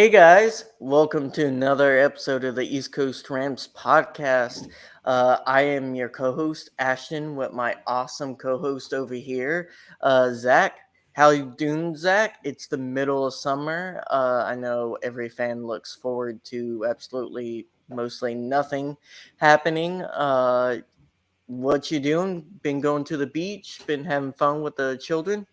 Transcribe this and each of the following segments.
Hey guys, welcome to another episode of the East Coast Rams podcast. I am your co-host Ashton with my awesome co-host over here, Zach. How you doing, Zach? It's the middle of summer. I know every fan looks forward to absolutely mostly nothing happening. What you doing? Been going to the beach? Been having fun with the children?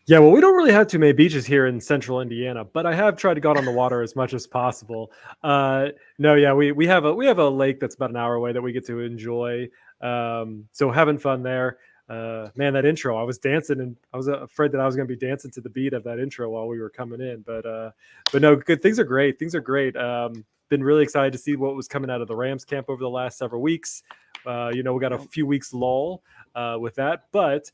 Yeah, well, we don't really have too many beaches here in central Indiana, but I have tried to go out on the water as much as possible. Uh, no, yeah, we have a lake that's about an hour away that we get to enjoy. So having fun there. Man, that intro, I was dancing and I was afraid that I was going to be dancing to the beat of that intro while we were coming in. But no, good things are great. Things are great. Been really excited to see what was coming out of the Rams camp over the last several weeks. We got a few weeks lull with that, but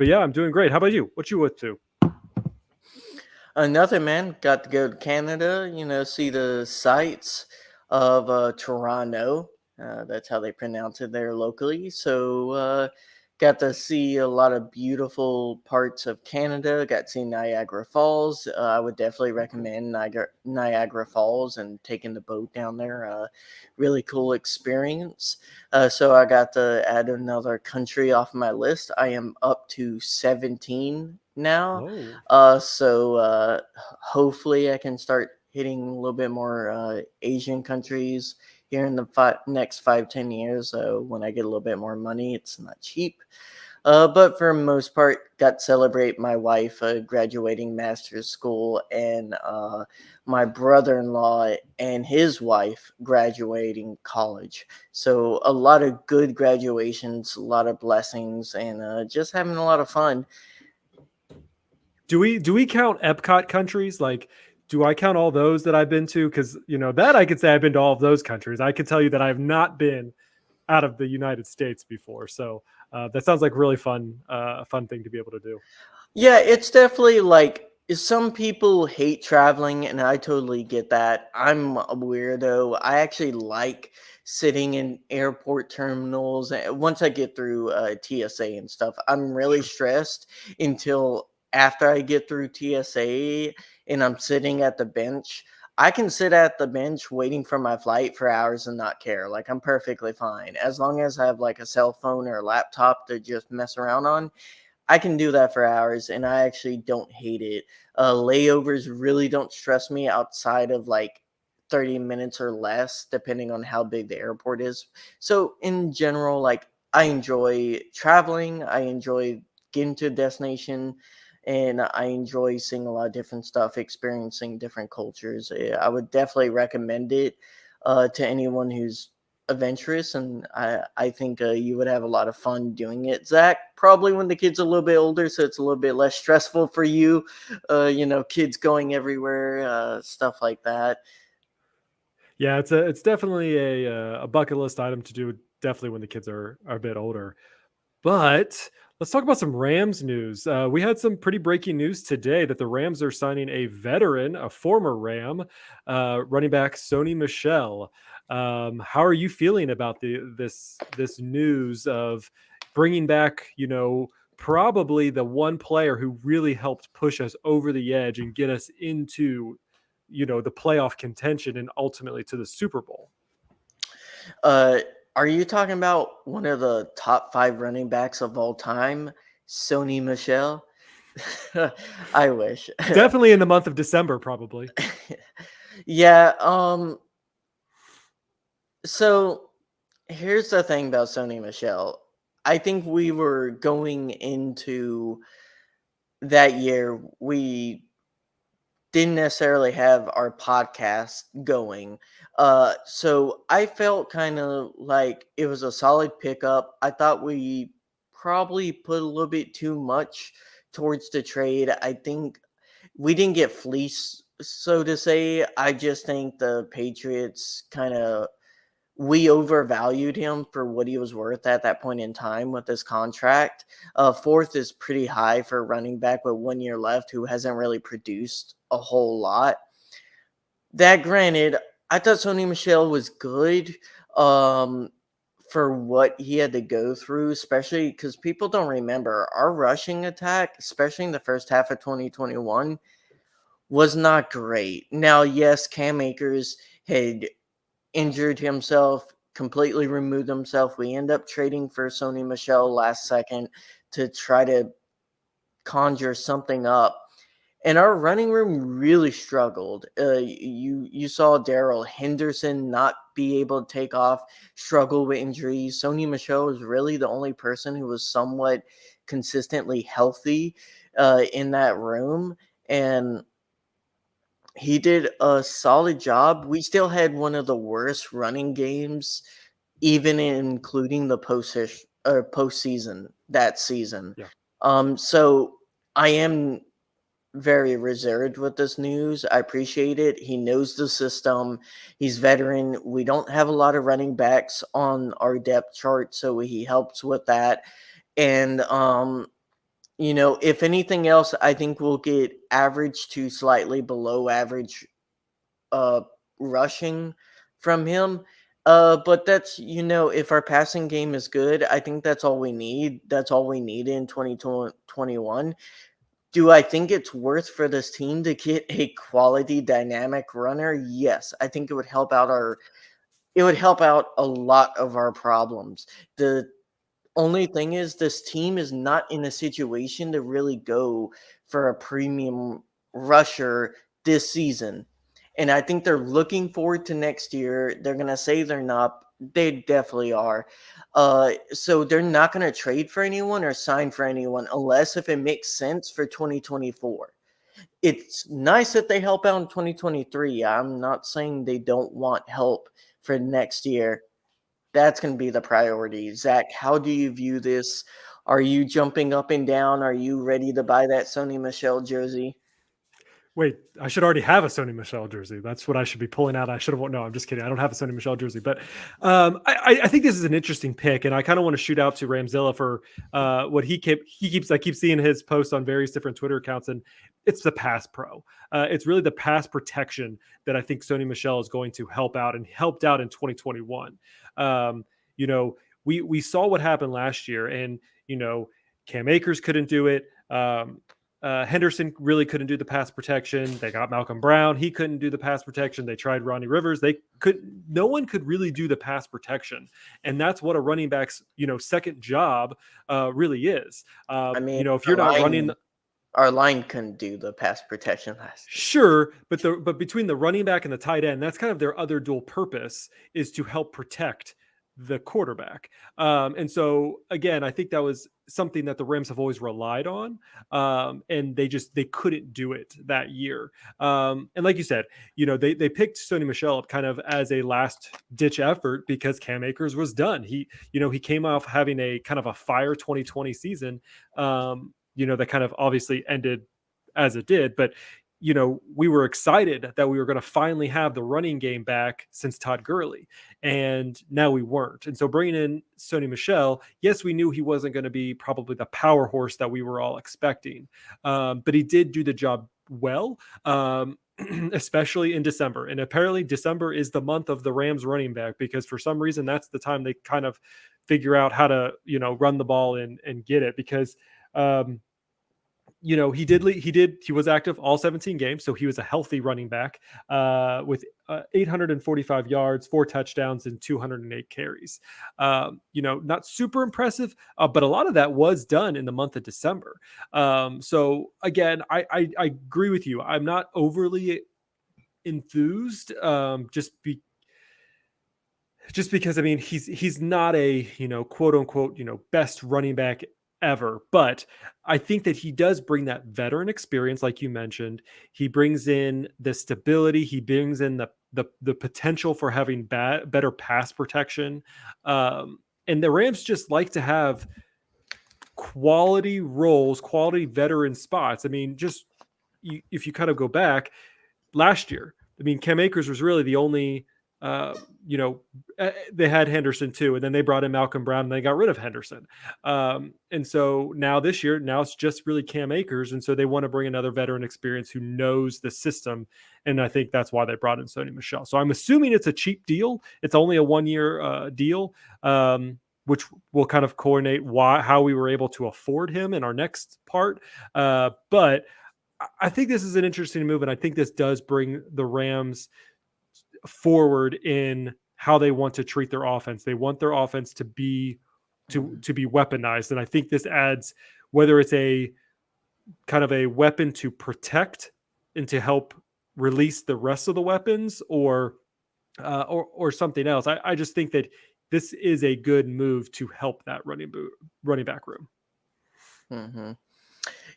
yeah, I'm doing great. How about you? What you up to? Nothing, man. Got to go to Canada, see the sights of Toronto. That's how they pronounce it there locally. So, got to see a lot of beautiful parts of Canada. Got to see Niagara Falls. I would definitely recommend Niagara Falls and taking the boat down there. Really cool experience. So, I got to add another country off my list. I am up to 17 now. Oh, So hopefully I can start hitting a little bit more Asian countries here in the next 5-10 years. When I get a little bit more money, it's not cheap. But for the most part, got to celebrate my wife graduating master's school and my brother-in-law and his wife graduating college. So a lot of good graduations, a lot of blessings, and just having a lot of fun. do we count Epcot countries? Like, do I count all those that I've been to? Because that I could say I've been to all of those countries. I could tell you that I have not been out of the United States before. So that sounds like really fun thing to be able to do. Yeah, it's definitely like some people hate traveling, and I totally get that. I'm a weirdo. I actually like sitting in airport terminals. Once I get through TSA and stuff, I'm really stressed until after I get through TSA and I'm sitting at the bench. I can sit at the bench waiting for my flight for hours and not care. Like, I'm perfectly fine as long as I have like a cell phone or a laptop to just mess around on. I can do that for hours, and I actually don't hate it. Layovers really don't stress me outside of like 30 minutes or less, depending on how big the airport is. So, in general, like, I enjoy traveling, I enjoy getting to a destination, and I enjoy seeing a lot of different stuff, experiencing different cultures. I would definitely recommend it to anyone who's adventurous, and I think you would have a lot of fun doing it, Zach. Probably when the kid's a little bit older, so it's a little bit less stressful for you. Kids going everywhere, stuff like that. Yeah, it's definitely a bucket list item to do. Definitely when the kids are a bit older. But let's talk about some Rams news. We had some pretty breaking news today that the Rams are signing a veteran, a former Ram, running back Sony Michel. How are you feeling about this news of bringing back, probably the one player who really helped push us over the edge and get us into, the playoff contention and ultimately to the Super Bowl? Uh, are you talking about one of the top five running backs of all time, Sony Michel? I wish. Definitely in the month of December, probably. Yeah. So here's the thing about Sony Michel. I think we were going into that year, we didn't necessarily have our podcast going. So I felt kind of like it was a solid pickup. I thought we probably put a little bit too much towards the trade. I think we didn't get fleeced, so to say. I just think the Patriots kind of we overvalued him for what he was worth at that point in time with this contract. Fourth is pretty high for a running back with 1 year left who hasn't really produced a whole lot. That granted, I thought Sony Michel was good for what he had to go through, especially because people don't remember our rushing attack, especially in the first half of 2021, was not great. Now, yes, Cam Akers had injured himself, completely removed himself. We end up trading for Sony Michel last second to try to conjure something up. And our running room really struggled. You saw Darrell Henderson not be able to take off, struggle with injuries. Sony Michel was really the only person who was somewhat consistently healthy in that room, and he did a solid job. We still had one of the worst running games, even including the postseason that season. Yeah. So I am very reserved with this news. I appreciate it. He knows the system. He's veteran. We don't have a lot of running backs on our depth chart, so he helps with that. And if anything else, I think we'll get average to slightly below average uh rushing from him. But that's if our passing game is good, I think that's all we need. That's all we need in 2021. Do I think it's worth for this team to get a quality dynamic runner? Yes. I think it would help out a lot of our problems. The only thing is this team is not in a situation to really go for a premium rusher this season. And I think they're looking forward to next year. They're going to say they're not. They definitely are. So they're not going to trade for anyone or sign for anyone unless if it makes sense for 2024. It's nice that they help out in 2023. I'm not saying they don't want help for next year. That's going to be the priority. Zach, how do you view this? Are you jumping up and down? Are you ready to buy that Sony Michel jersey? Wait, I should already have a Sony Michel jersey. That's what I should be pulling out. I should have. No, I'm just kidding. I don't have a Sony Michel jersey, but I think this is an interesting pick, and I kind of want to shoot out to Ramzilla for what he keeps. I keep seeing his posts on various different Twitter accounts, and it's the pass pro. It's really the pass protection that I think Sony Michel is going to help out and helped out in 2021. We saw what happened last year, and Cam Akers couldn't do it. Henderson really couldn't do the pass protection. They got Malcolm Brown. He couldn't do the pass protection. They tried Ronnie Rivers. No one could really do the pass protection. And that's what a running back's, second job really is. I mean, If you're not running our line couldn't do the pass protection last year. Sure, but between the running back and the tight end, that's kind of their other dual purpose, is to help protect the quarterback. And so again, I think that was something that the Rams have always relied on, and they couldn't do it that year. And like you said, they picked Sony Michel up kind of as a last ditch effort because Cam Akers was done. He came off having a kind of a fire 2020 season. That kind of obviously ended as it did, but we were excited that we were going to finally have the running game back since Todd Gurley, and now we weren't. And so bringing in Sony Michel, yes, we knew he wasn't going to be probably the power horse that we were all expecting, but he did do the job well, especially in December. And apparently December is the month of the Rams running back, because for some reason that's the time they kind of figure out how to run the ball and get it, because he was active all 17 games, so he was a healthy running back with 845 yards, 4 touchdowns, and 208 carries. Not super impressive, but a lot of that was done in the month of December. So again, I agree with you. I'm not overly enthused, just because I mean he's not a quote unquote best running back ever, but I think that he does bring that veteran experience, like you mentioned. He brings in the stability. He brings in the potential for having better pass protection, and the Rams just like to have quality roles, quality veteran spots. I mean, if you kind of go back last year, I mean, Cam Akers was really the only. They had Henderson too, and then they brought in Malcolm Brown and they got rid of Henderson. And so now this year, it's just really Cam Akers. And so they want to bring another veteran experience who knows the system. And I think that's why they brought in Sony Michel. So I'm assuming it's a cheap deal. It's only a 1-year deal, which will kind of coordinate how we were able to afford him in our next part. But I think this is an interesting move, and I think this does bring the Rams forward in how they want to treat their offense. They want their offense to be weaponized, and I think this adds, whether it's a kind of a weapon to protect and to help release the rest of the weapons, or something else. I just think that this is a good move to help that running back room. Mm-hmm.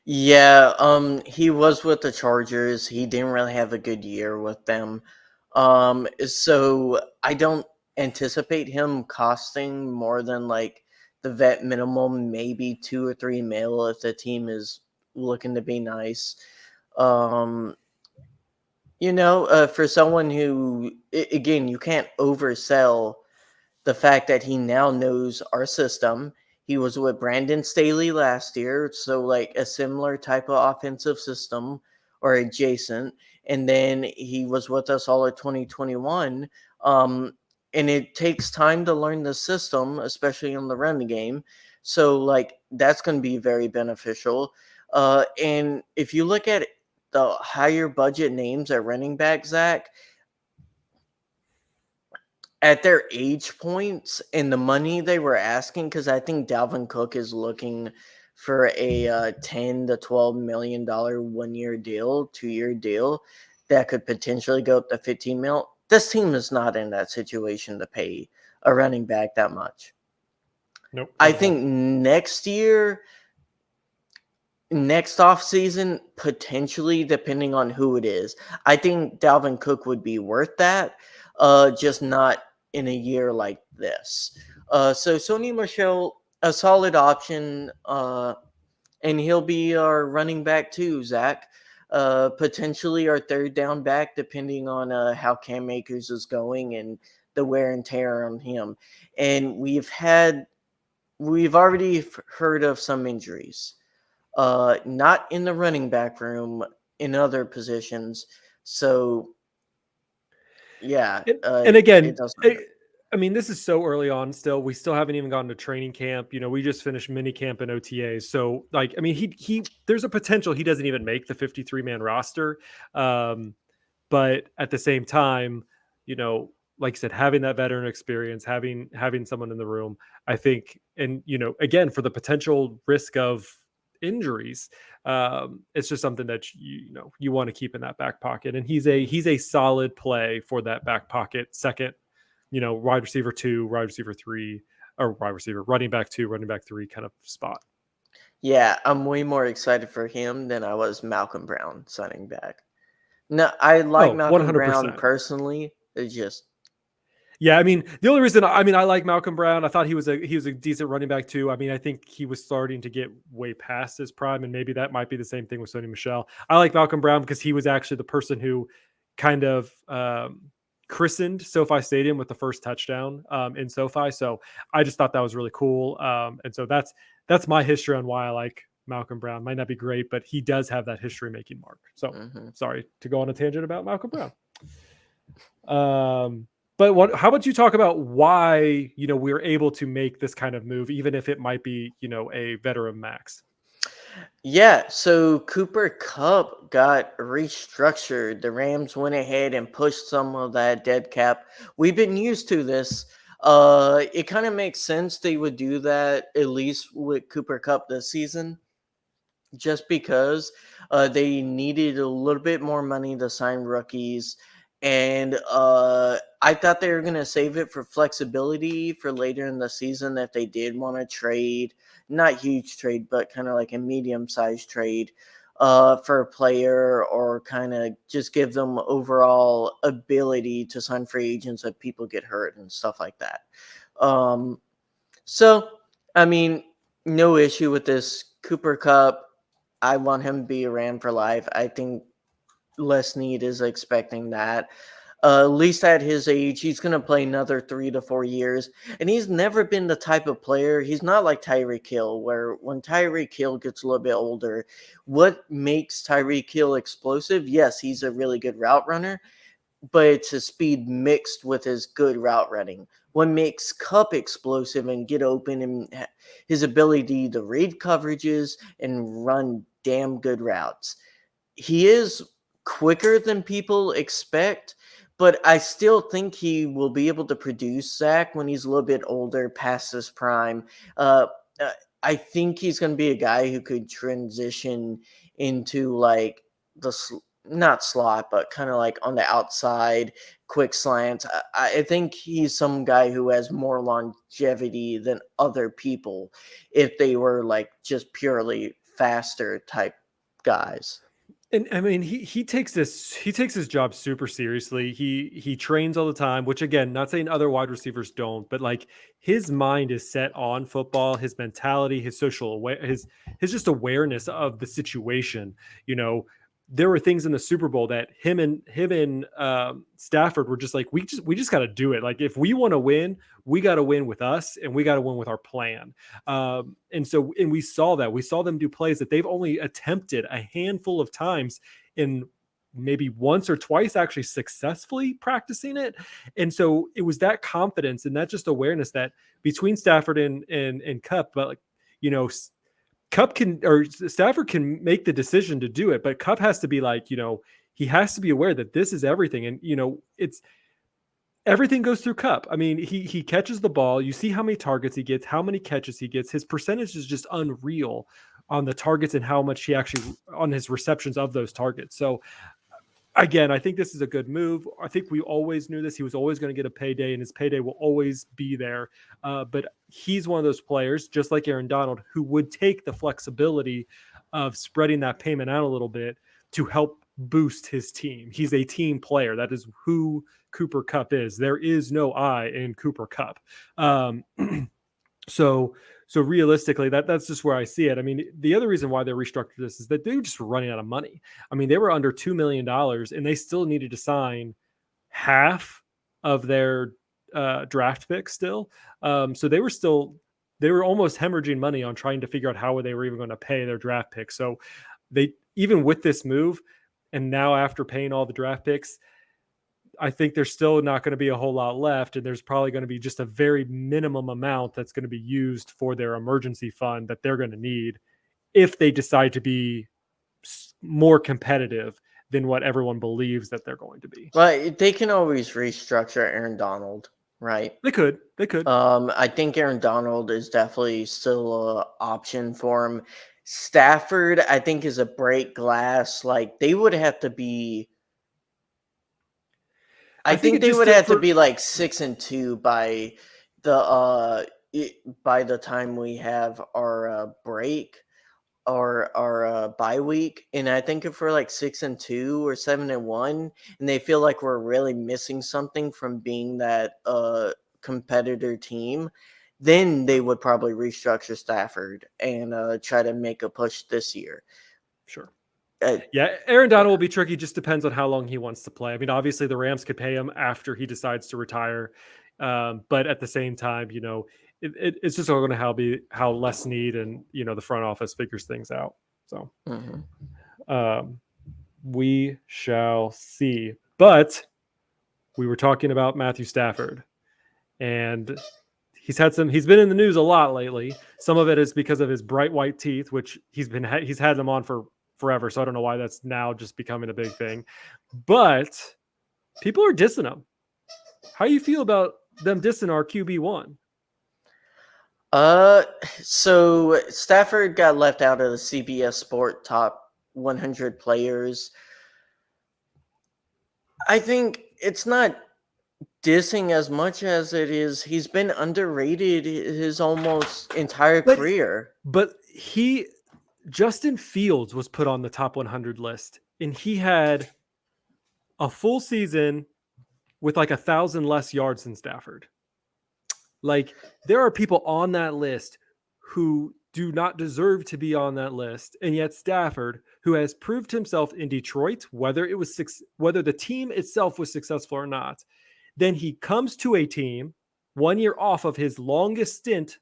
Yeah, he was with the Chargers. He didn't really have a good year with them. So I don't anticipate him costing more than like the vet minimum, maybe 2 or 3 mil if the team is looking to be nice. Um, for someone who, again, you can't oversell the fact that he now knows our system. He was with Brandon Staley last year, so like a similar type of offensive system or adjacent. And then he was with us all of 2021. And it takes time to learn the system, especially in the running game. So like that's going to be very beneficial. And if you look at the higher budget names at running back, Zach, at their age points and the money they were asking, because I think Dalvin Cook is looking for a $10 to $12 million 1 year deal, 2 year deal that could potentially go up to 15 mil. This team is not in that situation to pay a running back that much. Nope. I think next off season, potentially, depending on who it is. I think Dalvin Cook would be worth that, just not in a year like this. So Sony Michel, a solid option, and he'll be our running back too, Zach. Potentially our third down back, depending on how Cam Akers is going and the wear and tear on him. And we've already heard of some injuries. Not in the running back room, in other positions. So, yeah, And again, it does matter. I mean, this is so early on still. We still haven't even gone to training camp. We just finished mini camp and OTAs. So, like, I mean, he there's a potential he doesn't even make the 53-man roster. But at the same time, like I said, having that veteran experience, having someone in the room, I think, and again, for the potential risk of injuries, it's just something that you want to keep in that back pocket. And he's a solid play for that back pocket second, wide receiver 2, wide receiver 3, or wide receiver, running back 2, running back 3 kind of spot. Yeah, I'm way more excited for him than I was Malcolm Brown signing back. No, I like Oh, Malcolm Brown 100%. personally. It's just Yeah, I mean, the only reason I like Malcolm Brown, I thought he was a decent running back too. I mean, I think he was starting to get way past his prime, and maybe that might be the same thing with Sony Michel. I like Malcolm Brown because he was actually the person who kind of christened SoFi Stadium with the first touchdown in SoFi. So I just thought that was really cool, and so that's my history on why I like Malcolm Brown. Might not be great, but he does have that history making mark. So sorry to go on a tangent about Malcolm Brown. But how about you talk about why, we're able to make this kind of move, even if it might be, a veteran max? Yeah, so Cooper Kupp got restructured. The Rams went ahead and pushed some of that dead cap. We've been used to this. It kind of makes sense they would do that, at least with Cooper Kupp this season, just because they needed a little bit more money to sign rookies. And I thought they were going to save it for flexibility for later in the season if they did want to trade. Not huge trade, but kind of like a medium-sized trade for a player, or kind of just give them overall ability to sign free agents if people get hurt and stuff like that. So, I mean, no issue with this. Cooper Kupp, I want him to be a Ram for life. I think Les Snead is expecting that. At least at his age, he's going to play another 3 to 4 years. And he's never been the type of player. He's not like Tyreek Hill, where when Tyreek Hill gets a little bit older, what makes Tyreek Hill explosive? Yes, he's a really good route runner, but it's his speed mixed with his good route running. What makes Kupp explosive and get open, and his ability to read coverages and run damn good routes. he is quicker than people expect, but I still think he will be able to produce Zach when he's a little bit older, past his prime. Uh, uh, I think he's going to be a guy who could transition into like not slot, but kind of like on the outside, quick slants. I think he's some guy who has more longevity than other people if they were like just purely faster type guys. And I mean, he takes his job super seriously. He trains all the time, which again, not saying other wide receivers don't, but like his mind is set on football, his mentality, his social aware, his just awareness of the situation. You know, there were things in the Super Bowl that him and Stafford were just like, we just got to do it. Like if we want to win, we got to win with us, and we got to win with our plan. And we saw that. We saw them do plays that they've only attempted a handful of times in maybe once or twice actually successfully practicing it. And so it was that confidence and that just awareness that between Stafford and Kupp, but like, you know, Kupp can, or Stafford can make the decision to do it, but Kupp has to be like, he has to be aware that this is everything. And, it's everything goes through Kupp. I mean, he catches the ball. You see how many targets he gets, how many catches he gets. His percentage is just unreal on the targets and how much he actually on his receptions of those targets. So again, I think this is a good move. I think we always knew this. He was always going to get a payday, and his payday will always be there. But he's one of those players, just like Aaron Donald, who would take the flexibility of spreading that payment out a little bit to help boost his team. He's a team player. That is who Cooper Kupp is. There is no I in Cooper Kupp. So realistically, that's just where I see it. I mean, the other reason why they restructured this is that they were just running out of money. I mean, they were under $2 million and they still needed to sign half of their draft picks still. So they were almost hemorrhaging money on trying to figure out how they were even going to pay their draft picks. So they, even with this move, and now after paying all the draft picks, I think there's still not going to be a whole lot left. And there's probably going to be just a very minimum amount that's going to be used for their emergency fund that they're going to need if they decide to be more competitive than what everyone believes that they're going to be. But they can always restructure Aaron Donald, right? They could. I think Aaron Donald is definitely still an option for him. Stafford, I think, is a break glass. Like they would have to be. I think they would have to be like 6-2 by the time we have our break or our bye week. And I think if we're like 6-2 or 7-1, and they feel like we're really missing something from being that competitor team, then they would probably restructure Stafford and try to make a push this year. Sure. Aaron Donald will be tricky. Just depends on how long he wants to play. I mean, obviously the Rams could pay him after he decides to retire. But at the same time, it's just going to be how Les Snead and, the front office figures things out. So we shall see. But we were talking about Matthew Stafford, and he's been in the news a lot lately. Some of it is because of his bright white teeth, which he's had them on for forever. So I don't know why that's now just becoming a big thing, but people are dissing him. How do you feel about them dissing our QB1? So Stafford got left out of the CBS Sport Top 100 players. I think it's not dissing as much as it is he's been underrated his almost entire career. But Justin Fields was put on the top 100 list, and he had a full season with like 1,000 less yards than Stafford. Like, there are people on that list who do not deserve to be on that list, and yet Stafford, who has proved himself in Detroit, whether the team itself was successful or not, then he comes to a team 1 year off of his longest stint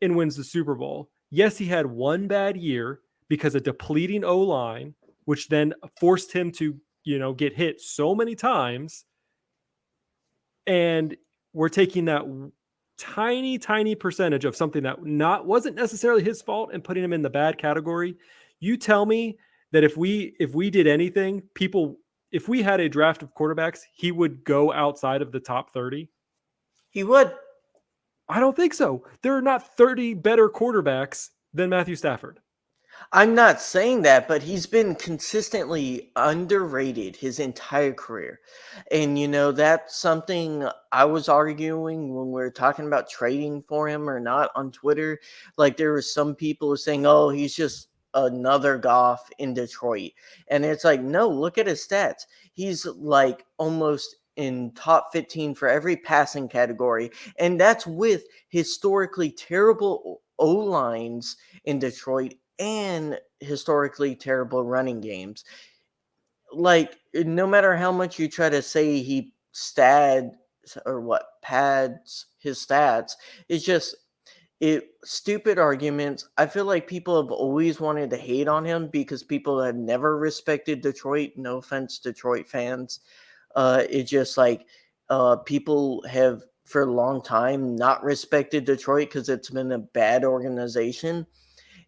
and wins the Super Bowl. Yes, he had one bad year because of depleting O-line, which then forced him to, get hit so many times. And we're taking that tiny, tiny percentage of something that wasn't necessarily his fault and putting him in the bad category. You tell me that if we did anything, people, if we had a draft of quarterbacks, he would go outside of the top 30? He would. I don't think so. There are not 30 better quarterbacks than Matthew Stafford. I'm not saying that, but he's been consistently underrated his entire career. And, that's something I was arguing when we were talking about trading for him or not on Twitter. Like, there were some people saying, oh, he's just another Goff in Detroit. And it's like, no, look at his stats. He's like almost in top 15 for every passing category. And that's with historically terrible O lines in Detroit and historically terrible running games. Like, no matter how much you try to say he pads his stats, it's just stupid arguments. I feel like people have always wanted to hate on him because people have never respected Detroit. No offense, Detroit fans. It's just like people have for a long time not respected Detroit because it's been a bad organization.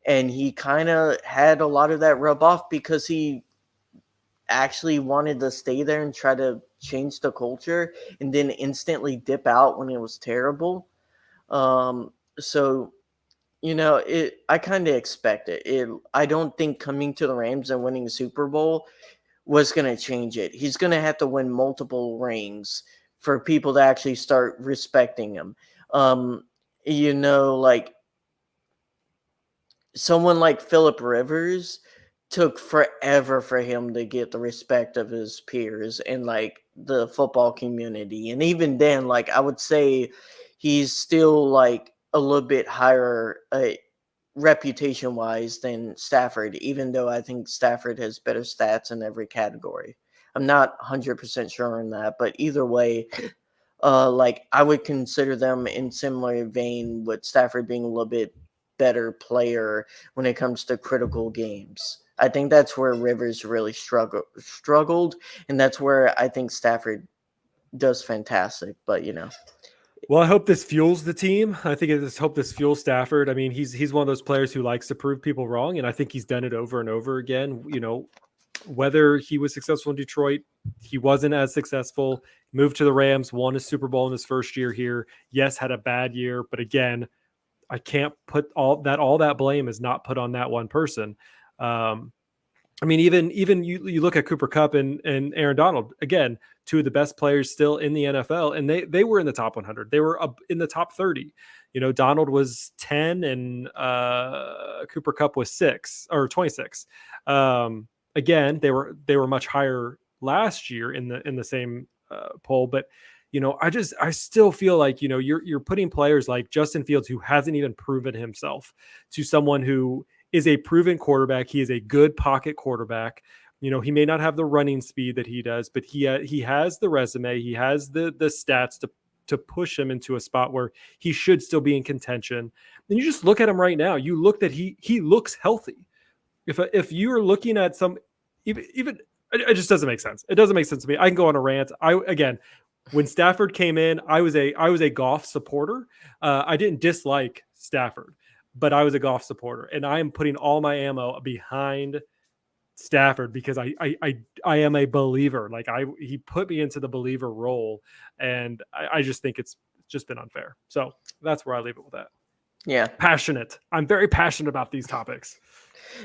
And he kind of had a lot of that rub off because he actually wanted to stay there and try to change the culture and then instantly dip out when it was terrible. So I kind of expect it. I don't think coming to the Rams and winning a Super Bowl was going to change it. He's going to have to win multiple rings for people to actually start respecting him. Like someone like Philip Rivers took forever for him to get the respect of his peers and like the football community. And even then, like I would say he's still like a little bit higher reputation wise than Stafford, even though I think Stafford has better stats in every category. I'm not 100% sure on that, but either way, like I would consider them in similar vein with Stafford being a little bit better player when it comes to critical games. I think that's where Rivers really struggled, and that's where I think Stafford does fantastic. But Well, I hope this fuels the team. I think I just hope this fuels Stafford. I mean, he's one of those players who likes to prove people wrong, and I think he's done it over and over again. Whether he was successful in Detroit, he wasn't as successful. Moved to the Rams, won a Super Bowl in his first year here. Yes, had a bad year, but again, I can't put all that blame is not put on that one person. I mean, even you look at Cooper Kupp and Aaron Donald, again, two of the best players still in the NFL, and they were in the top 100. They were up in the top 30. Donald was 10 and Cooper Kupp was 6 or 26. Again, they were much higher last year in the same poll, but I still feel like you're putting players like Justin Fields, who hasn't even proven himself, to someone who is a proven quarterback. He is a good pocket quarterback. He may not have the running speed that he does, but he has the resume. He has the stats to push him into a spot where he should still be in contention. And you just look at him right now. You look that he looks healthy. If you are looking at some even it just doesn't make sense. It doesn't make sense to me. I can go on a rant. When Stafford came in, I was a Goff supporter. I didn't dislike Stafford, but I was a Goff supporter, and I am putting all my ammo behind Stafford because I am a believer. Like he put me into the believer role, and I just think it's just been unfair. So that's where I leave it with that. Yeah. Passionate. I'm very passionate about these topics.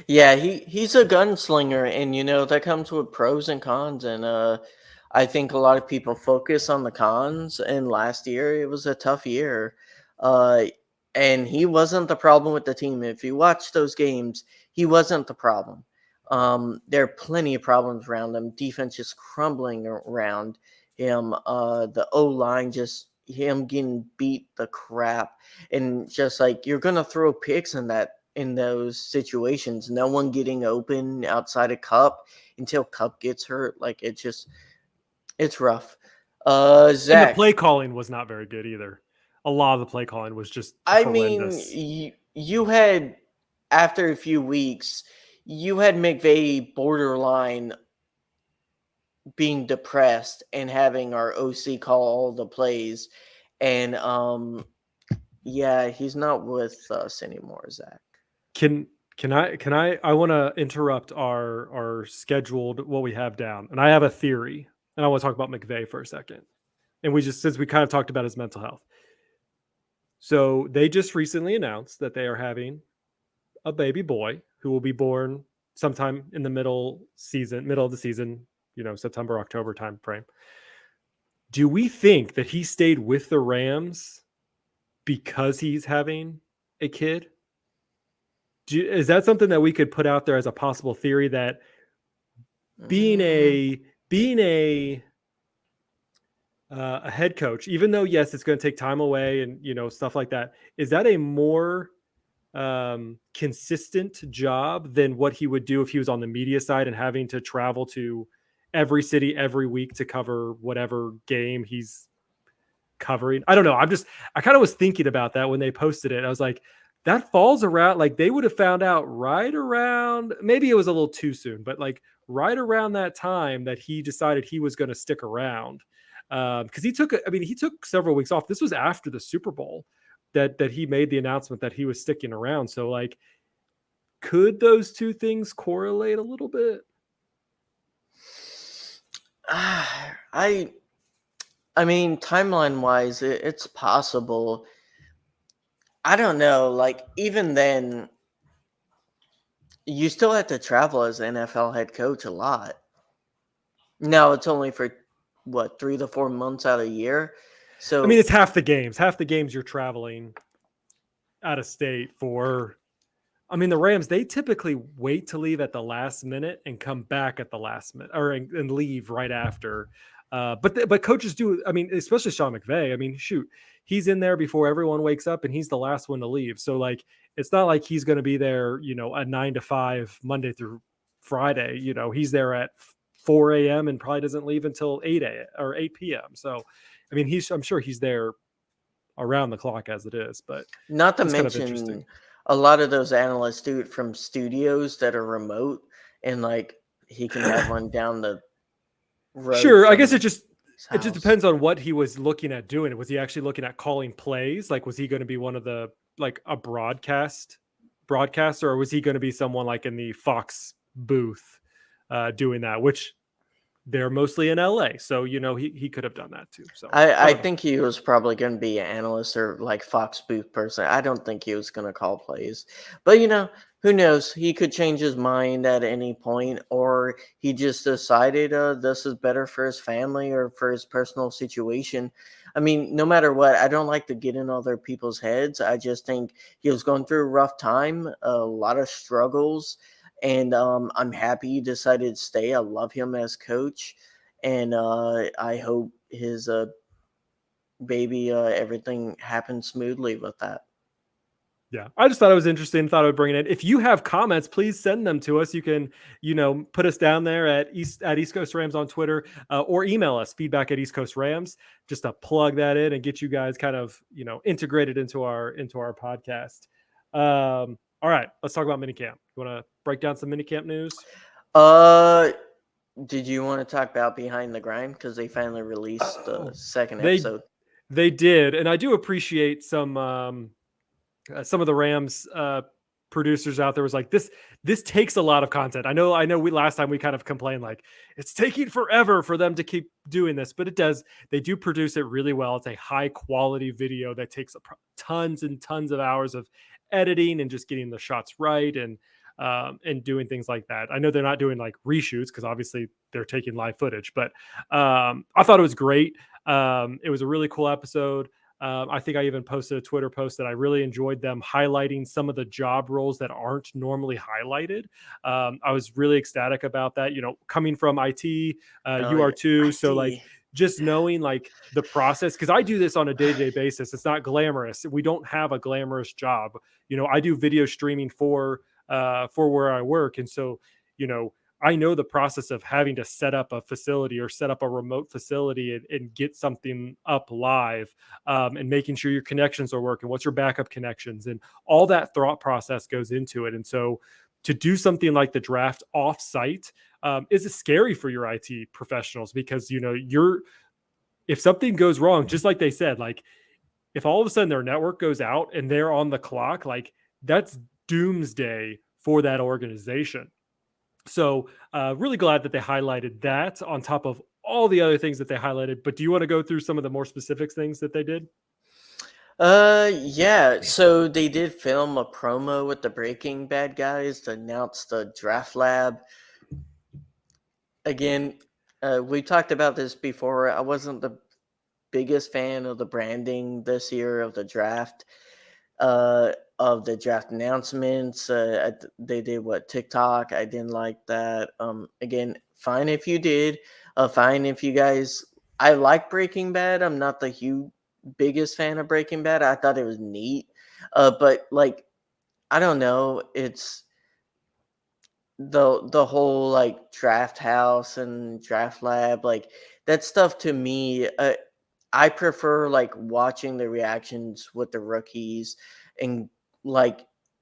Yeah, he's a gunslinger, and that comes with pros and cons. And I think a lot of people focus on the cons. And last year it was a tough year, and he wasn't the problem with the team. If you watch those games, he wasn't the problem. There are plenty of problems around him. Defense just crumbling around him. The O line just him getting beat the crap, and just like you're gonna throw picks in those situations. No one getting open outside of Kupp until Kupp gets hurt. Like it's rough. And the Zach, play calling was not very good either. A lot of the play calling was just I mean, horrendous. you had after a few weeks, you had McVay borderline being depressed and having our OC call all the plays, and yeah, he's not with us anymore, Zach. Can I want to interrupt our scheduled what we have down, and I have a theory, and I want to talk about McVay for a second. And since we kind of talked about his mental health, so they just recently announced that they are having a baby boy who will be born sometime in the middle of the season, September, October time frame. Do we think that he stayed with the Rams because he's having a kid? Is that something that we could put out there as a possible theory, that being a head coach, even though yes, it's going to take time away and stuff like that, is that a more consistent job than what he would do if he was on the media side and having to travel to every city every week to cover whatever game he's covering? I don't know. I kind of was thinking about that when they posted it. I was like, that falls around, like they would have found out right around, maybe it was a little too soon, but like right around that time that he decided he was going to stick around. Because he took several weeks off. This was after the Super Bowl that he made the announcement that he was sticking around. So like, could those two things correlate a little bit? I mean, timeline wise, it's possible. I don't know. Like, even then, you still have to travel as an NFL head coach a lot. No, it's only for what, 3 to 4 months out of the year. So I mean, it's half the games. Half the games you're traveling out of state for. I mean, the Rams, they typically wait to leave at the last minute and come back at the last minute, and leave right after. But coaches do. I mean, especially Sean McVay. I mean, shoot, he's in there before everyone wakes up, and he's the last one to leave. So like, it's not like he's going to be there, a 9 to 5 Monday through Friday. He's there at 4 a.m. and probably doesn't leave until 8 a.m. or 8 p.m. So, I mean, I'm sure he's there around the clock as it is. But not to it's kind of interesting. mention, a lot of those analysts do it from studios that are remote, and like he can have one down the road. Sure, I guess it just depends on what he was looking at doing. Was he actually looking at calling plays? Like, was he going to be one of the, like, a broadcaster, or was he going to be someone like in the Fox booth doing that, which they're mostly in LA. So, he could have done that too. So I think he was probably going to be an analyst or like Fox booth person. I don't think he was going to call plays, but who knows? He could change his mind at any point, or he just decided this is better for his family or for his personal situation. I mean, no matter what, I don't like to get in other people's heads. I just think he was going through a rough time, a lot of struggles, and I'm happy he decided to stay. I love him as coach, and I hope his baby, everything happens smoothly with that. Yeah, I just thought it was interesting. Thought I would bring it in. If you have comments, please send them to us. You can, put us down there at East Coast Rams on Twitter, or email us feedback at East Coast Rams, just to plug that in and get you guys kind of, integrated into our podcast. All right, let's talk about minicamp. You want to break down some minicamp news? Did you want to talk about Behind the Grind, because they finally released the second episode? They did, and I do appreciate some of the Rams producers out there was like, this takes a lot of content. I know we last time we kind of complained like it's taking forever for them to keep doing this, but it does. They do produce it really well. It's a high quality video that takes tons and tons of hours of editing and just getting the shots right and doing things like that. I know they're not doing like reshoots because obviously they're taking live footage, but I thought it was great. It was a really cool episode. I think I even posted a Twitter post that I really enjoyed them highlighting some of the job roles that aren't normally highlighted. I was really ecstatic about that. Coming from IT, you are too. IT. So like just knowing like the process, because I do this on a day-to-day basis. It's not glamorous. We don't have a glamorous job. I do video streaming for where I work. And so, I know the process of having to set up a facility or set up a remote facility and get something up live, and making sure your connections are working. What's your backup connections? And all that thought process goes into it. And so to do something like the draft off-site is scary for your IT professionals because, if something goes wrong, just like they said, like if all of a sudden their network goes out and they're on the clock, like that's doomsday for that organization. So really glad that they highlighted that on top of all the other things that they highlighted. But do you want to go through some of the more specific things that they did? Yeah. So they did film a promo with the Breaking Bad guys to announce the draft lab. Again, we talked about this before. I wasn't the biggest fan of the branding this year of the draft. Of the draft announcements. They did what TikTok. I didn't like that. Again, fine if you did. Fine if you guys. I like Breaking Bad. I'm not the biggest fan of Breaking Bad. I thought it was neat. But like, I don't know. It's the whole like draft house and draft lab, like that stuff to me. I prefer like watching the reactions with the rookies and like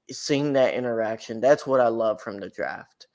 seeing that interaction. That's what I love from the draft.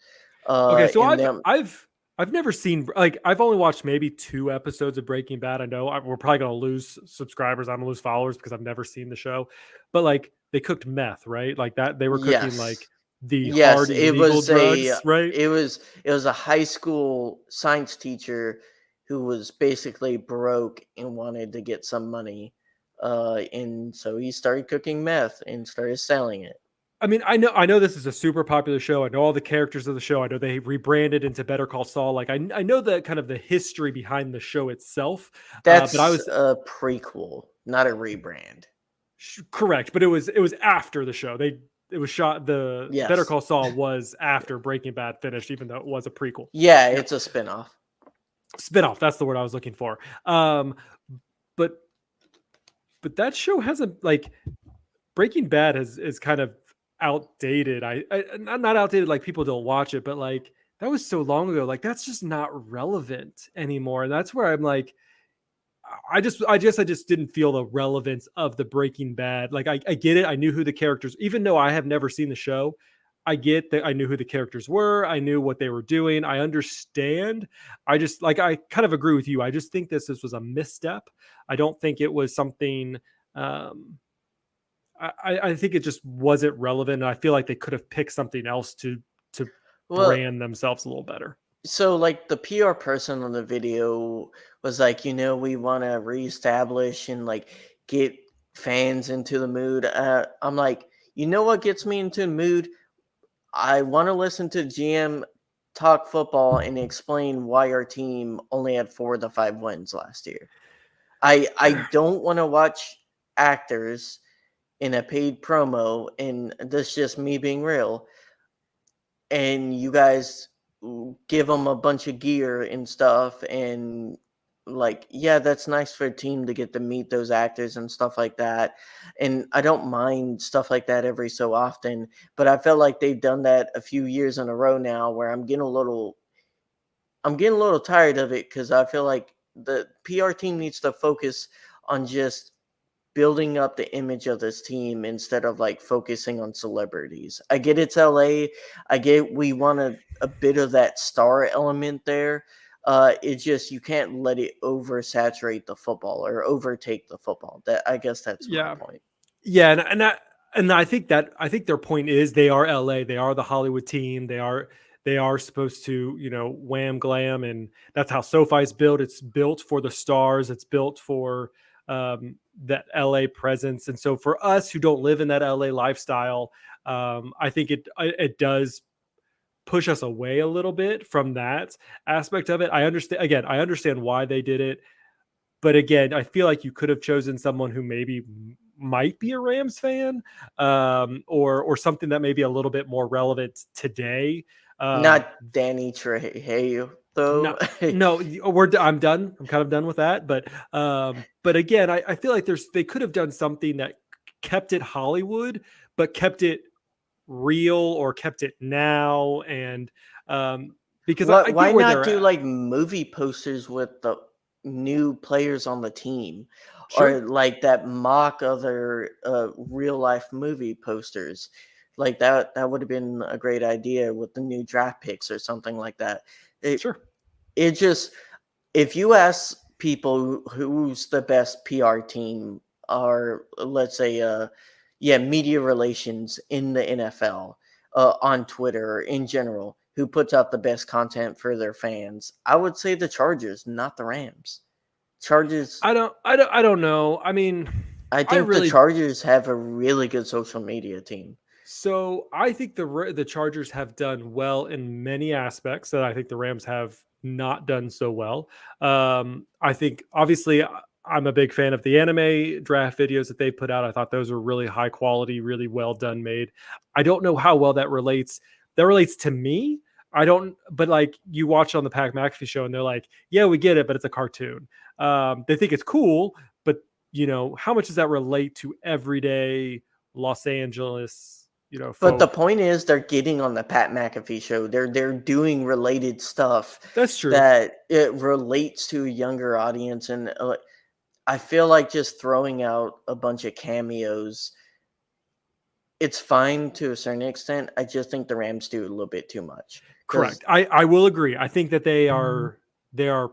Okay, so In I've them, I've I've never seen like I've only watched maybe 2 episodes of Breaking Bad. I know we're probably gonna lose subscribers. I'm gonna lose followers because I've never seen the show. But like they cooked meth, right? Like that they were cooking yes, like the yes, hard it illegal was drugs, right? it was a high school science teacher who was basically broke and wanted to get some money. And so he started cooking meth and started selling it. I mean, I know this is a super popular show. I know all the characters of the show. I know they rebranded into Better Call Saul. Like I know the kind of the history behind the show itself. But I That's was a prequel, not a rebrand. correct, but it was after the show. It was shot. The Better Yes. Call Saul was after Breaking Bad finished, even though it was a prequel. Yeah, Yep, it's a spinoff. spinoff. That's the word I was looking for. But that show hasn't like Breaking Bad is kind of outdated. I not outdated like people don't watch it, but like that was so long ago. Like that's just not relevant anymore. And that's where I'm like, I just didn't feel the relevance of the Breaking Bad. Like I get it. I knew who the characters, even though I have never seen the show. I get that I knew who the characters were. I knew what they were doing. I understand. I just like I kind of agree with you. I just think this was a misstep. I don't think it was something. Um, I think it just wasn't relevant. And I feel like they could have picked something else to Well, brand themselves a little better. so like the PR person on the video was like, we want to reestablish and like get fans into the mood. I'm like, you know what gets me into the mood? I want to listen to GM talk football and explain why our team only had 4 to 5 wins last year. I don't want to watch actors in a paid promo, and that's just me being real. And you guys give them a bunch of gear and stuff, and like, yeah, that's nice for a team to get to meet those actors and stuff like that. And I don't mind stuff like that every so often, but I felt like they've done that a few years in a row now, where I'm getting a little tired of it because I feel like the PR team needs to focus on just building up the image of this team instead of like focusing on celebrities. I get it's LA. I get we want a bit of that star element there. It's just you can't let it oversaturate the football or overtake the football. That I guess that's my Yeah. point. Yeah, and I think their point is they are LA, they are the Hollywood team, they are supposed to wham glam, and that's how SoFi's built. It's built for the stars. It's built for that LA presence, and so for us who don't live in that LA lifestyle, I think it does push us away a little bit from that aspect of it. I understand why they did it, but again, I feel like you could have chosen someone who maybe might be a Rams fan, or something that may be a little bit more relevant today. Um, Not Danny Trejo though. not no, I'm done. I'm kind of done with that. But again, I feel like they could have done something that kept it Hollywood, but kept it real or kept it now, and because I Why get where not they're do at. like movie posters with the new players on the team, or Sure, like that mock other real life movie posters? Like that would have been a great idea with the new draft picks or something like that. It sure. it just, if you ask people who's the best PR team, or let's say yeah, media relations in the NFL, on Twitter in general who puts out the best content for their fans, I would say the Chargers, not the Rams. Chargers. I don't know. I mean, I I think the really Chargers have a really good social media team. so I think the Chargers have done well in many aspects that I think the Rams have not done so well. I think obviously I'm a big fan of the anime draft videos that they put out. I thought those were really high quality, really well done made. I don't know how well that relates. That relates to me. I don't, but like you watch on the Pat McAfee show, and they're like, "Yeah, we get it, but it's a cartoon." They think it's cool, but how much does that relate to everyday Los Angeles, But the folk? point is, they're getting on the Pat McAfee show. They're doing related stuff That's true. that it relates to a younger audience, and I feel like just throwing out a bunch of cameos, it's fine to a certain extent. I just think the Rams do a little bit too much because Correct. I will agree. I think that they are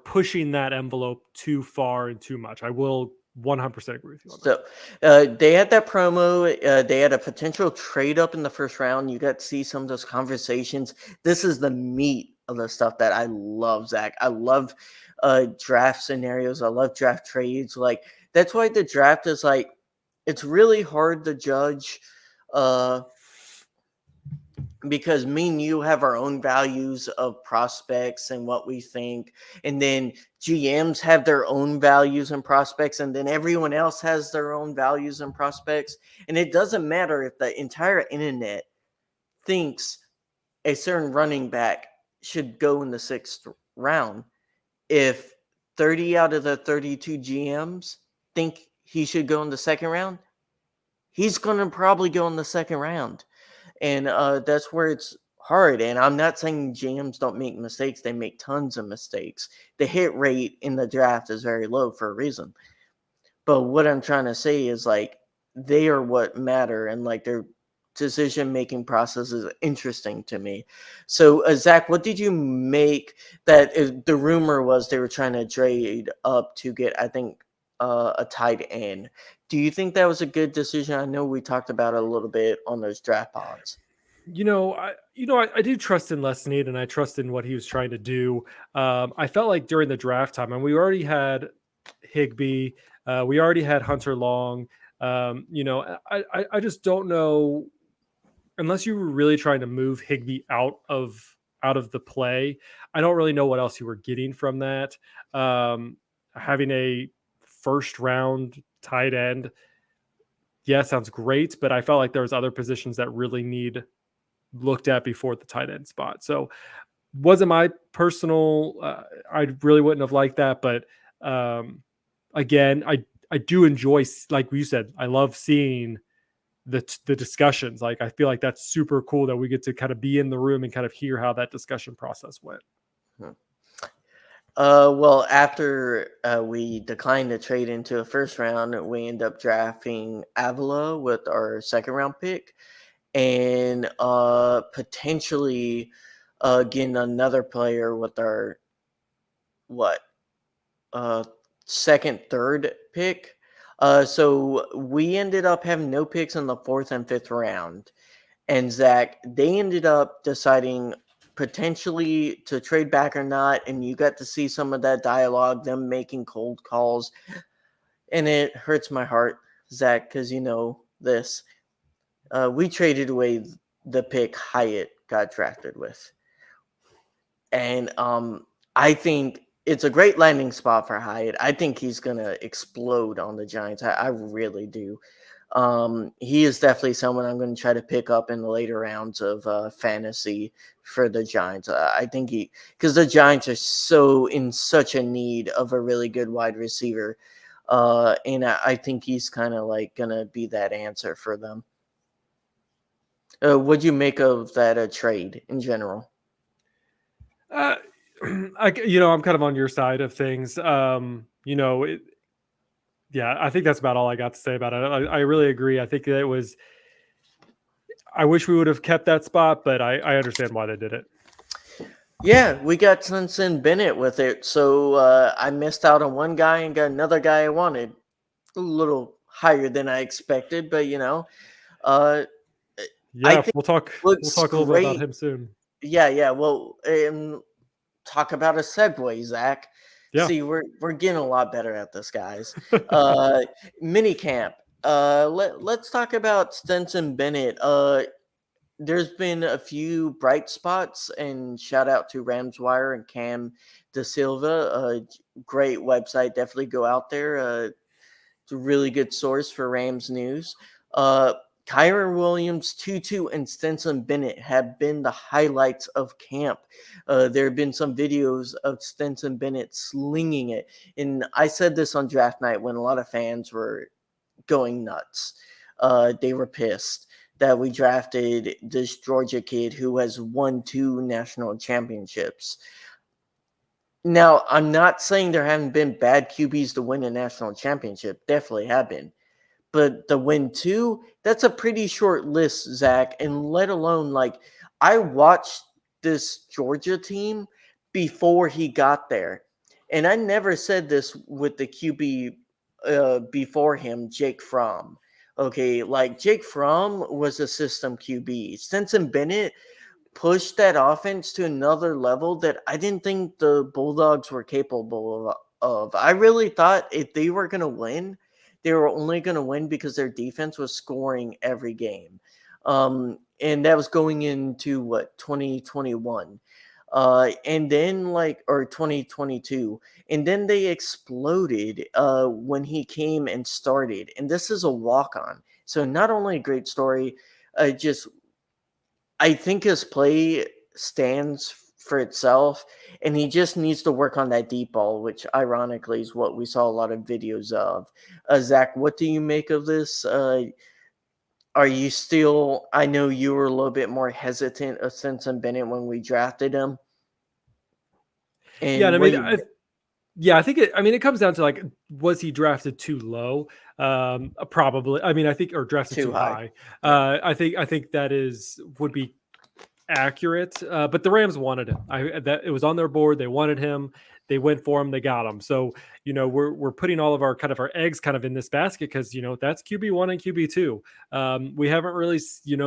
pushing that envelope too far and too much. I will 100% agree with you on that. so they had that promo. They had a potential trade up in the first round. You got to see some of those conversations. This is the meat of the stuff that I love, Zach. I love draft scenarios. I love draft trades. Like that's why the draft is like it's really hard to judge. Because me and you have our own values of prospects and what we think, and then GMs have their own values and prospects, and then everyone else has their own values and prospects, and it doesn't matter if the entire internet thinks a certain running back should go in the 6th round. If 30 out of the 32 GMs think he should go in the 2nd round, he's going to probably go in the 2nd round. And that's where it's hard. And I'm not saying GMs don't make mistakes; they make tons of mistakes. The hit rate in the draft is very low for a reason. But what I'm trying to say is like they are what matter, and like their decision making process is interesting to me. So, Zach, what did you make that the rumor was they were trying to trade up to get? I think a tight end. Do you think that was a good decision? I know we talked about it a little bit on those draft pods. I do trust in Les Snead, and I trust in what he was trying to do. I felt like during the draft time, and we already had Higbee, we already had Hunter Long. I just don't know, unless you were really trying to move Higbee out of the play. I don't really know what else you were getting from that. Having a first round tight end, yeah, sounds great, but I felt like there was other positions that really need looked at before the tight end spot. So wasn't my personal. I really wouldn't have liked that, but again, I do enjoy, like you said, I love seeing the discussions. Like I feel like that's super cool that we get to kind of be in the room and kind of hear how that discussion process went. Hmm. Well, after we declined to trade into a first round, we end up drafting Avila with our 2nd round pick, and potentially getting another player with our what 2nd, 3rd pick. So we ended up having no picks in the 4th and 5th round. And Zach, they ended up deciding potentially to trade back or not. And you got to see some of that dialogue, them making cold calls. And it hurts my heart, Zach, because you know this. We traded away the pick Hyatt got drafted with. And I think it's a great landing spot for Hyatt. I think he's going to explode on the Giants. I really do. He is definitely someone I'm going to try to pick up in the later rounds of fantasy for the Giants. I think because the Giants are so in such a need of a really good wide receiver. And I think he's kind of like going to be that answer for them. What'd you make of that trade in general? Uh, I'm kind of on your side of things. Yeah, I think that's about all I got to say about it. I really agree. I think that it was. I wish we would have kept that spot, but I understand why they did it. Yeah, we got Stinson Bennett with it, so I missed out on one guy and got another guy I wanted. A little higher than I expected, but uh, I Yeah, think we'll looks talk a little bit about great. him soon. Yeah, yeah. Well, talk about a segue, Zach. Yeah. See, we're getting a lot better at this, guys. Mini camp. Let's talk about Stenson Bennett. There's been a few bright spots, and shout out to Ramswire and Cam De Silva. Great website. Definitely go out there. It's a really good source for Rams news. Uh, Kyron Williams, Tutu, and Stenson Bennett have been the highlights of camp. There have been some videos of Stenson Bennett slinging it. And I said this on draft night when a lot of fans were going nuts. They were pissed that we drafted this Georgia kid who has won 2 national championships. Now, I'm not saying there haven't been bad QBs to win a national championship. Definitely have been. But the win two, that's a pretty short list, Zach. And let alone, like, I watched this Georgia team before he got there. And I never said this with the QB before him, Jake Fromm. Okay, like Jake Fromm was a system QB. Stetson Bennett pushed that offense to another level that I didn't think the Bulldogs were capable of. I really thought if they were going to win, they were only going to win because their defense was scoring every game. And that was going into what 2021. And then or 2022, and then they exploded when he came and started. And this is a walk on. So, not only a great story, just I think his play stands for itself, and he just needs to work on that deep ball, which ironically is what we saw a lot of videos of. Zach, what do you make of this? Are you still? I know you were a little bit more hesitant of Stetson Bennett when we drafted him, Yeah, and and I what mean, do you think? yeah, I think it comes down to like, was he drafted too low? Probably. I mean, I think, or drafted Too too high? high. Yeah. I think that would be accurate. But the Rams wanted him. That it was on their board. They wanted him. They went for him. They got him. So we're putting all of our eggs kind of in this basket because that's QB1 and QB2. We haven't really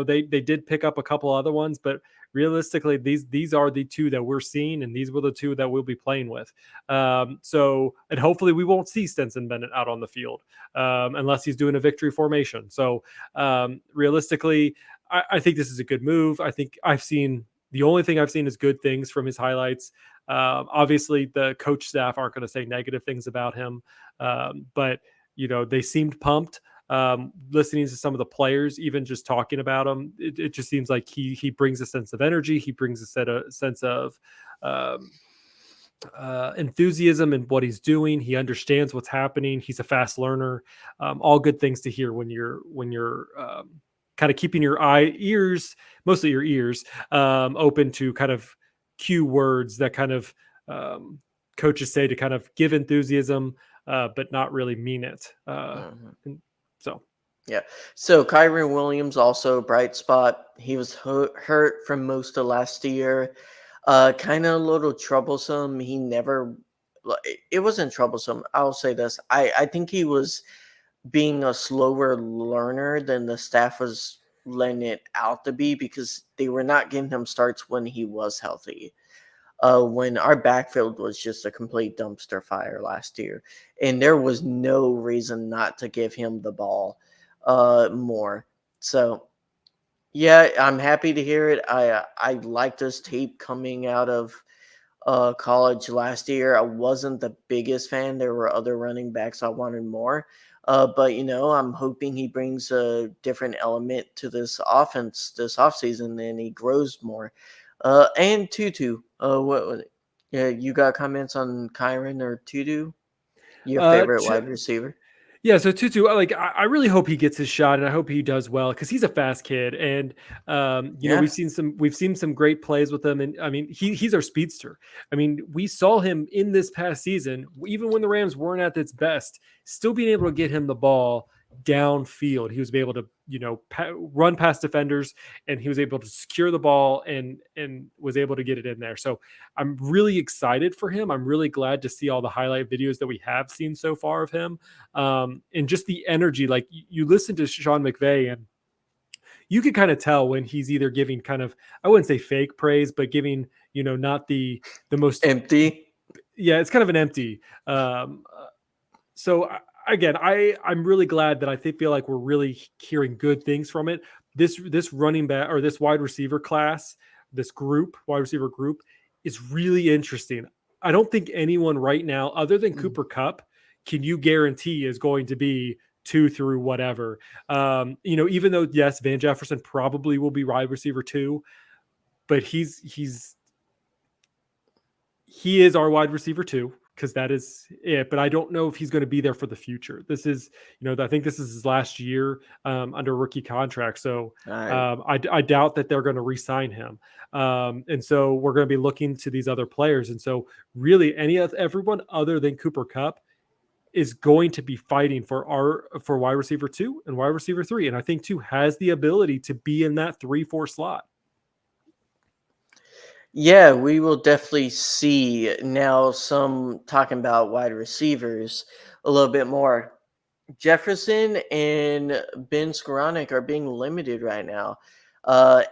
they did pick up a couple other ones, but realistically these are the two that we're seeing, and these were the two that we'll be playing with. And hopefully we won't see Stetson Bennett out on the field unless he's doing a victory formation. So realistically, I think this is a good move. I think the only thing I've seen is good things from his highlights. Obviously, the coach staff aren't going to say negative things about him, but they seemed pumped. Listening to some of the players, even just talking about him, it just seems like he brings a sense of energy. He brings a sense of um, enthusiasm in what he's doing. He understands what's happening. He's a fast learner. All good things to hear when you're kind of keeping mostly your ears, open to kind of cue words that kind of coaches say to kind of give enthusiasm, but not really mean it. Mhm. And so. Yeah. So Kyron Williams also a bright spot. He was hurt for most of last year. Kind of a little troublesome. He never. It wasn't troublesome. I'll say this. I think he was being a slower learner than the staff was letting it out to be because they were not giving him starts when he was healthy. When our backfield was just a complete dumpster fire last year, and there was no reason not to give him the ball more. So yeah, I'm happy to hear it. I like this tape coming out of college last year. I wasn't the biggest fan. There were other running backs I wanted more. But I'm hoping he brings a different element to this offense this offseason and he grows more. And Tutu. Yeah, you got comments on Kyron or Tutu? Your Uh, favorite t- wide receiver? Yeah, so Tutu, I really hope he gets his shot, and I hope he does well because he's a fast kid, and Yeah. we've seen some great plays with him, and I mean he's our speedster. I mean we saw him in this past season, even when the Rams weren't at its best, still being able to get him the ball downfield. He was able to run past defenders, and he was able to secure the ball and was able to get it in there. So I'm really excited for him. I'm really glad to see all the highlight videos that we have seen so far of him, and just the energy. Like you listen to Sean McVay, and you could kind of tell when he's either giving kind of, I wouldn't say fake praise, but giving, not the most, Empty. yeah, it's kind of an empty. Um, so again, I'm really glad that feel like we're really hearing good things from it. This running back or this wide receiver class, this wide receiver group, is really interesting. I don't think anyone right now, other than Cooper Kupp, can you guarantee is going to be 2 through whatever. Even though yes, Van Jefferson probably will be wide receiver 2, but he is our wide receiver 2 because that is it. But I don't know if he's going to be there for the future. This is, I think this is his last year under rookie contract. So I doubt that they're going to re-sign him. And so we're going to be looking to these other players. And so really everyone other than Cooper Kupp is going to be fighting for wide receiver 2 and wide receiver 3. And I think 2 has the ability to be in that 3-4 slot. Yeah, we will definitely see now some talking about wide receivers a little bit more. Jefferson and Ben Skoranek are being limited right now.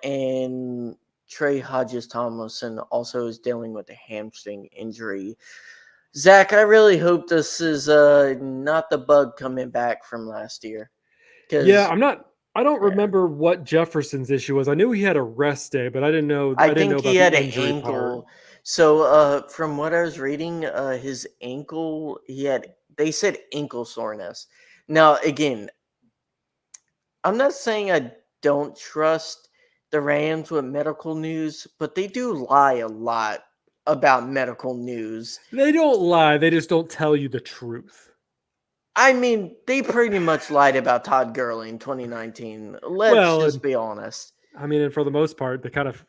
And Trey Hodges-Tomlinson also is dealing with a hamstring injury. Zach, I really hope this is not the bug coming back from last year. Yeah, I don't remember what Jefferson's issue was. I knew he had a rest day, but I didn't know think about he had the an injury ankle. part. So from what I was reading, his ankle, they said ankle soreness. Now, again, I'm not saying I don't trust the Rams with medical news, but they do lie a lot about medical news. They don't lie. They just don't tell you the truth. I mean, they pretty much lied about Todd Gurley in 2019. Let's just be honest. I mean, and for the most part, they kind of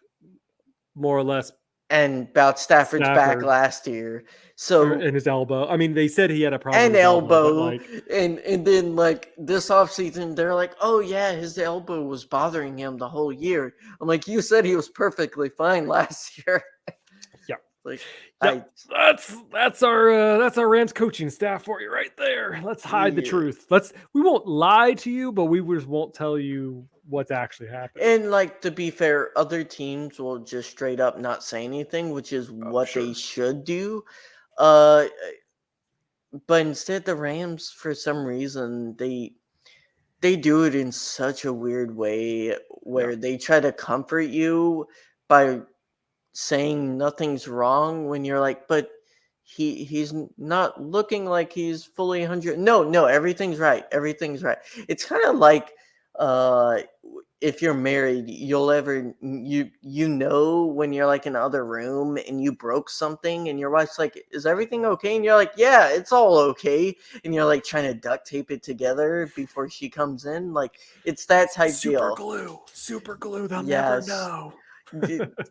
more or less. And about Stafford's back last year. So and his elbow. I mean, they said he had a problem and with his elbow. And then like this offseason, they're like, oh yeah, his elbow was bothering him the whole year. I'm like, you said he was perfectly fine last year. Yeah. Like that's our Rams coaching staff for you right there. Let's hide the truth. We won't lie to you, but we just won't tell you what's actually happening. And like, to be fair, other teams will just straight up not say anything, which is what they should do. But instead, the Rams, for some reason, they do it in such a weird way where they try to comfort you by saying nothing's wrong when you're like, but he's not looking like he's fully 100. No, everything's right. It's kind of like if you're married, you'll ever when you're like in another room and you broke something and your wife's like, is everything okay? And you're like, yeah, it's all okay. And you're like trying to duct tape it together before she comes in. Like, it's that type deal. Super glue. They'll never know.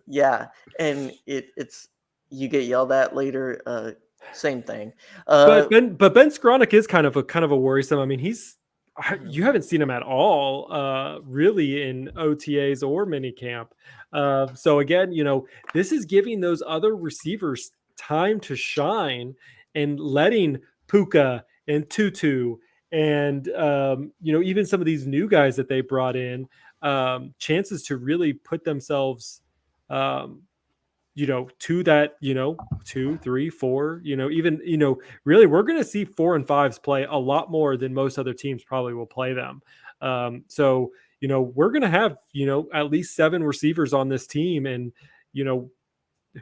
Yeah, and it's you get yelled at later. Same thing. But Ben Skoranek is kind of a worrisome. I mean, you haven't seen him at all, really, in OTAs or minicamp. So again, this is giving those other receivers time to shine and letting Puka and Tutu and even some of these new guys that they brought in chances to really put themselves to that 2, 3, 4, even really we're going to see 4 and 5s play a lot more than most other teams probably will play them. So we're going to have at least 7 receivers on this team, and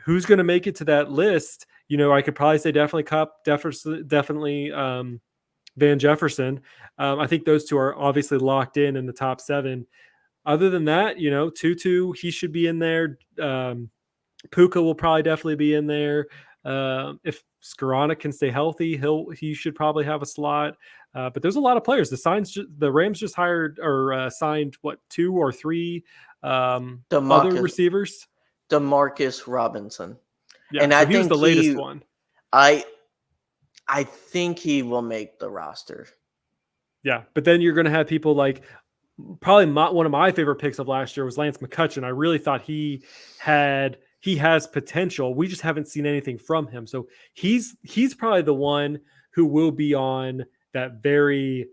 who's going to make it to that list? I could probably say definitely Kupp, definitely Van Jefferson. I think those 2 are obviously locked in the top 7. Other than that, Tutu, he should be in there. Puka will probably definitely be in there. If Skoranek can stay healthy, he should probably have a slot. But there's a lot of players. The Rams just hired or signed 2 or 3 other receivers. Demarcus Robinson. Yeah, and so he was the latest one. I think he will make the roster. Yeah, but then you're going to have people like probably one of my favorite picks of last year was Lance McCutcheon. I really thought he has potential. We just haven't seen anything from him. So he's probably the one who will be on that very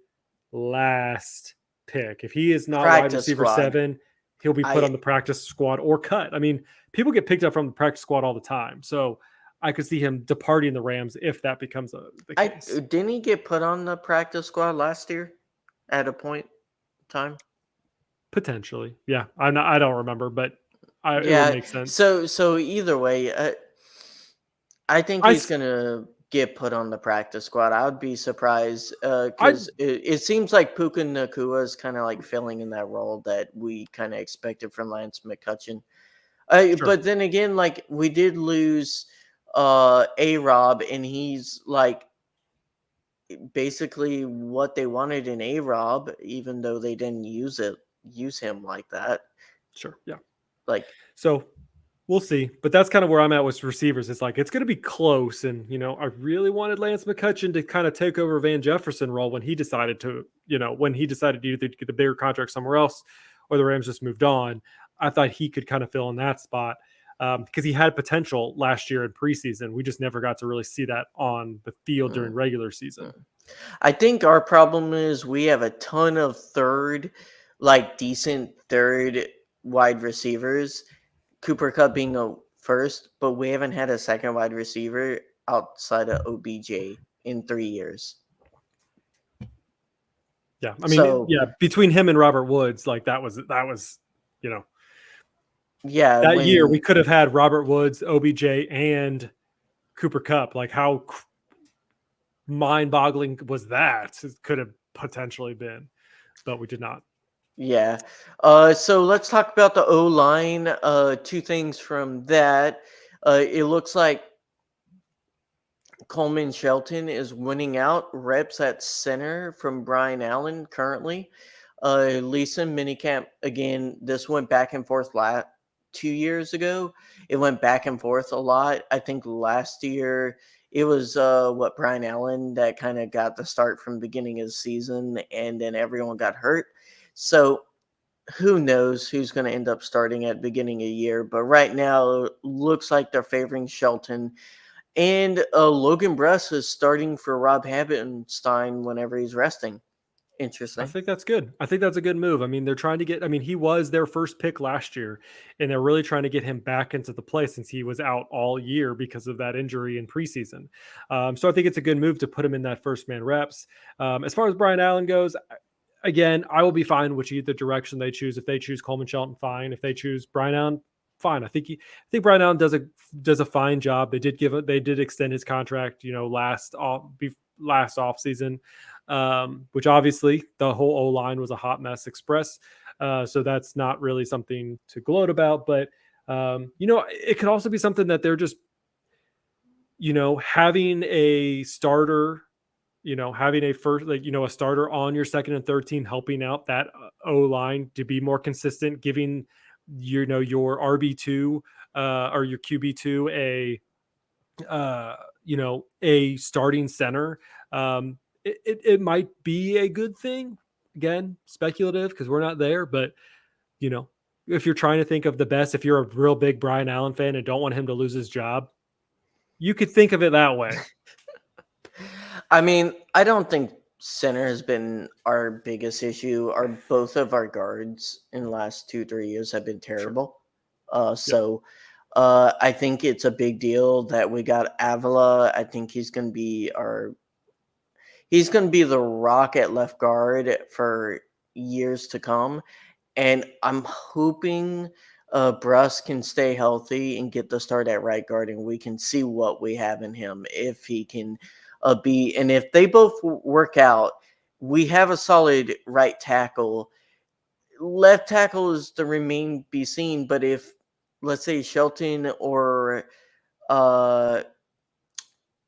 last pick. If he is not wide Practice receiver squad. 7, he'll be put I on the practice squad or cut. I mean, people get picked up from the practice squad all the time. So I could see him departing the Rams if that becomes the I case. didn't he get put on the practice squad last year at a point in time? Potentially. Yeah. I don't remember, but it would Yeah. make sense. So either way, I think I he's s- gonna get put on the practice squad. I would be surprised I because it seems like Puka Nakua is kind of like filling in that role that we kind of expected from Lance McCutcheon. sure. But then again, like we did lose A Rob, and he's like basically what they wanted in A Rob, even though they didn't use him like that. Sure. Yeah. Like, So we'll see, but that's kind of where I'm at with receivers. It's like it's going to be close, and I really wanted Lance McCutcheon to kind of take over Van Jefferson role when he decided to, when he decided to either get the bigger contract somewhere else, or the Rams just moved on. I thought he could kind of fill in that spot because he had potential last year in preseason. We just never got to really see that on the field during mm, regular season. mm. I think our problem is we have a ton of decent third wide receivers. Cooper Cup being a first, but we haven't had a second wide receiver outside of OBJ in 3 years. Yeah, I mean, So yeah, between him and Robert Woods, like that was, you know, yeah, that year when we could have had Robert Woods, OBJ, and Cooper Cup. Like how mind-boggling was that? It could have potentially been, but we did not. yeah. So let's talk about the O line. Two things from that. It looks like Coleman Shelton is winning out reps at center from Brian Allen currently. Lisa minicamp again. This went back and forth 2 years ago. It went back and forth a lot. I think last year it was Brian Allen that kind of got the start from the beginning of the season, and then everyone got hurt. So who knows who's going to end up starting at beginning of year? But right now, it looks like they're favoring Shelton. And Logan Bruss is starting for Rob Habenstein whenever he's resting. I Interesting. think that's good. I think that's a good move. I mean, they're trying to get. I mean, he was their first pick last year, and they're really trying to get him back into the play since he was out all year because of that injury in preseason. So I think it's a good move to put him in that first man reps. As far as Brian Allen goes, again, I will be fine which either direction they choose. If they choose Coleman Shelton, fine. If they choose Brian Allen, fine. I think Brian Allen does a fine job. They did extend his contract, last off season, which obviously the whole O line was a hot mess express. So that's not really something to gloat about, but it could also be something that they're just having a starter, having a first, a starter on your second and third team, helping out that O line to be more consistent, giving your RB2 or your QB2 a starting center. It might be a good thing. Again, speculative because we're not there, but you know, if you're trying to think of the best, if you're a real big Brian Allen fan and don't want him to lose his job, you could think of it that way. I mean, I don't think center has been our biggest issue. Both of our guards in the last 2-3 years have been Sure. terrible. Yep. So I think it's a big deal that we got Avila. I think he's going to be the rock at left guard for years to come. And I'm hoping Bruss can stay healthy and get the start at right guard, and we can see what we have in him if he can be. And if they both work out, we have a solid right tackle. Left tackle is to remain be seen, but if let's say Shelton or uh,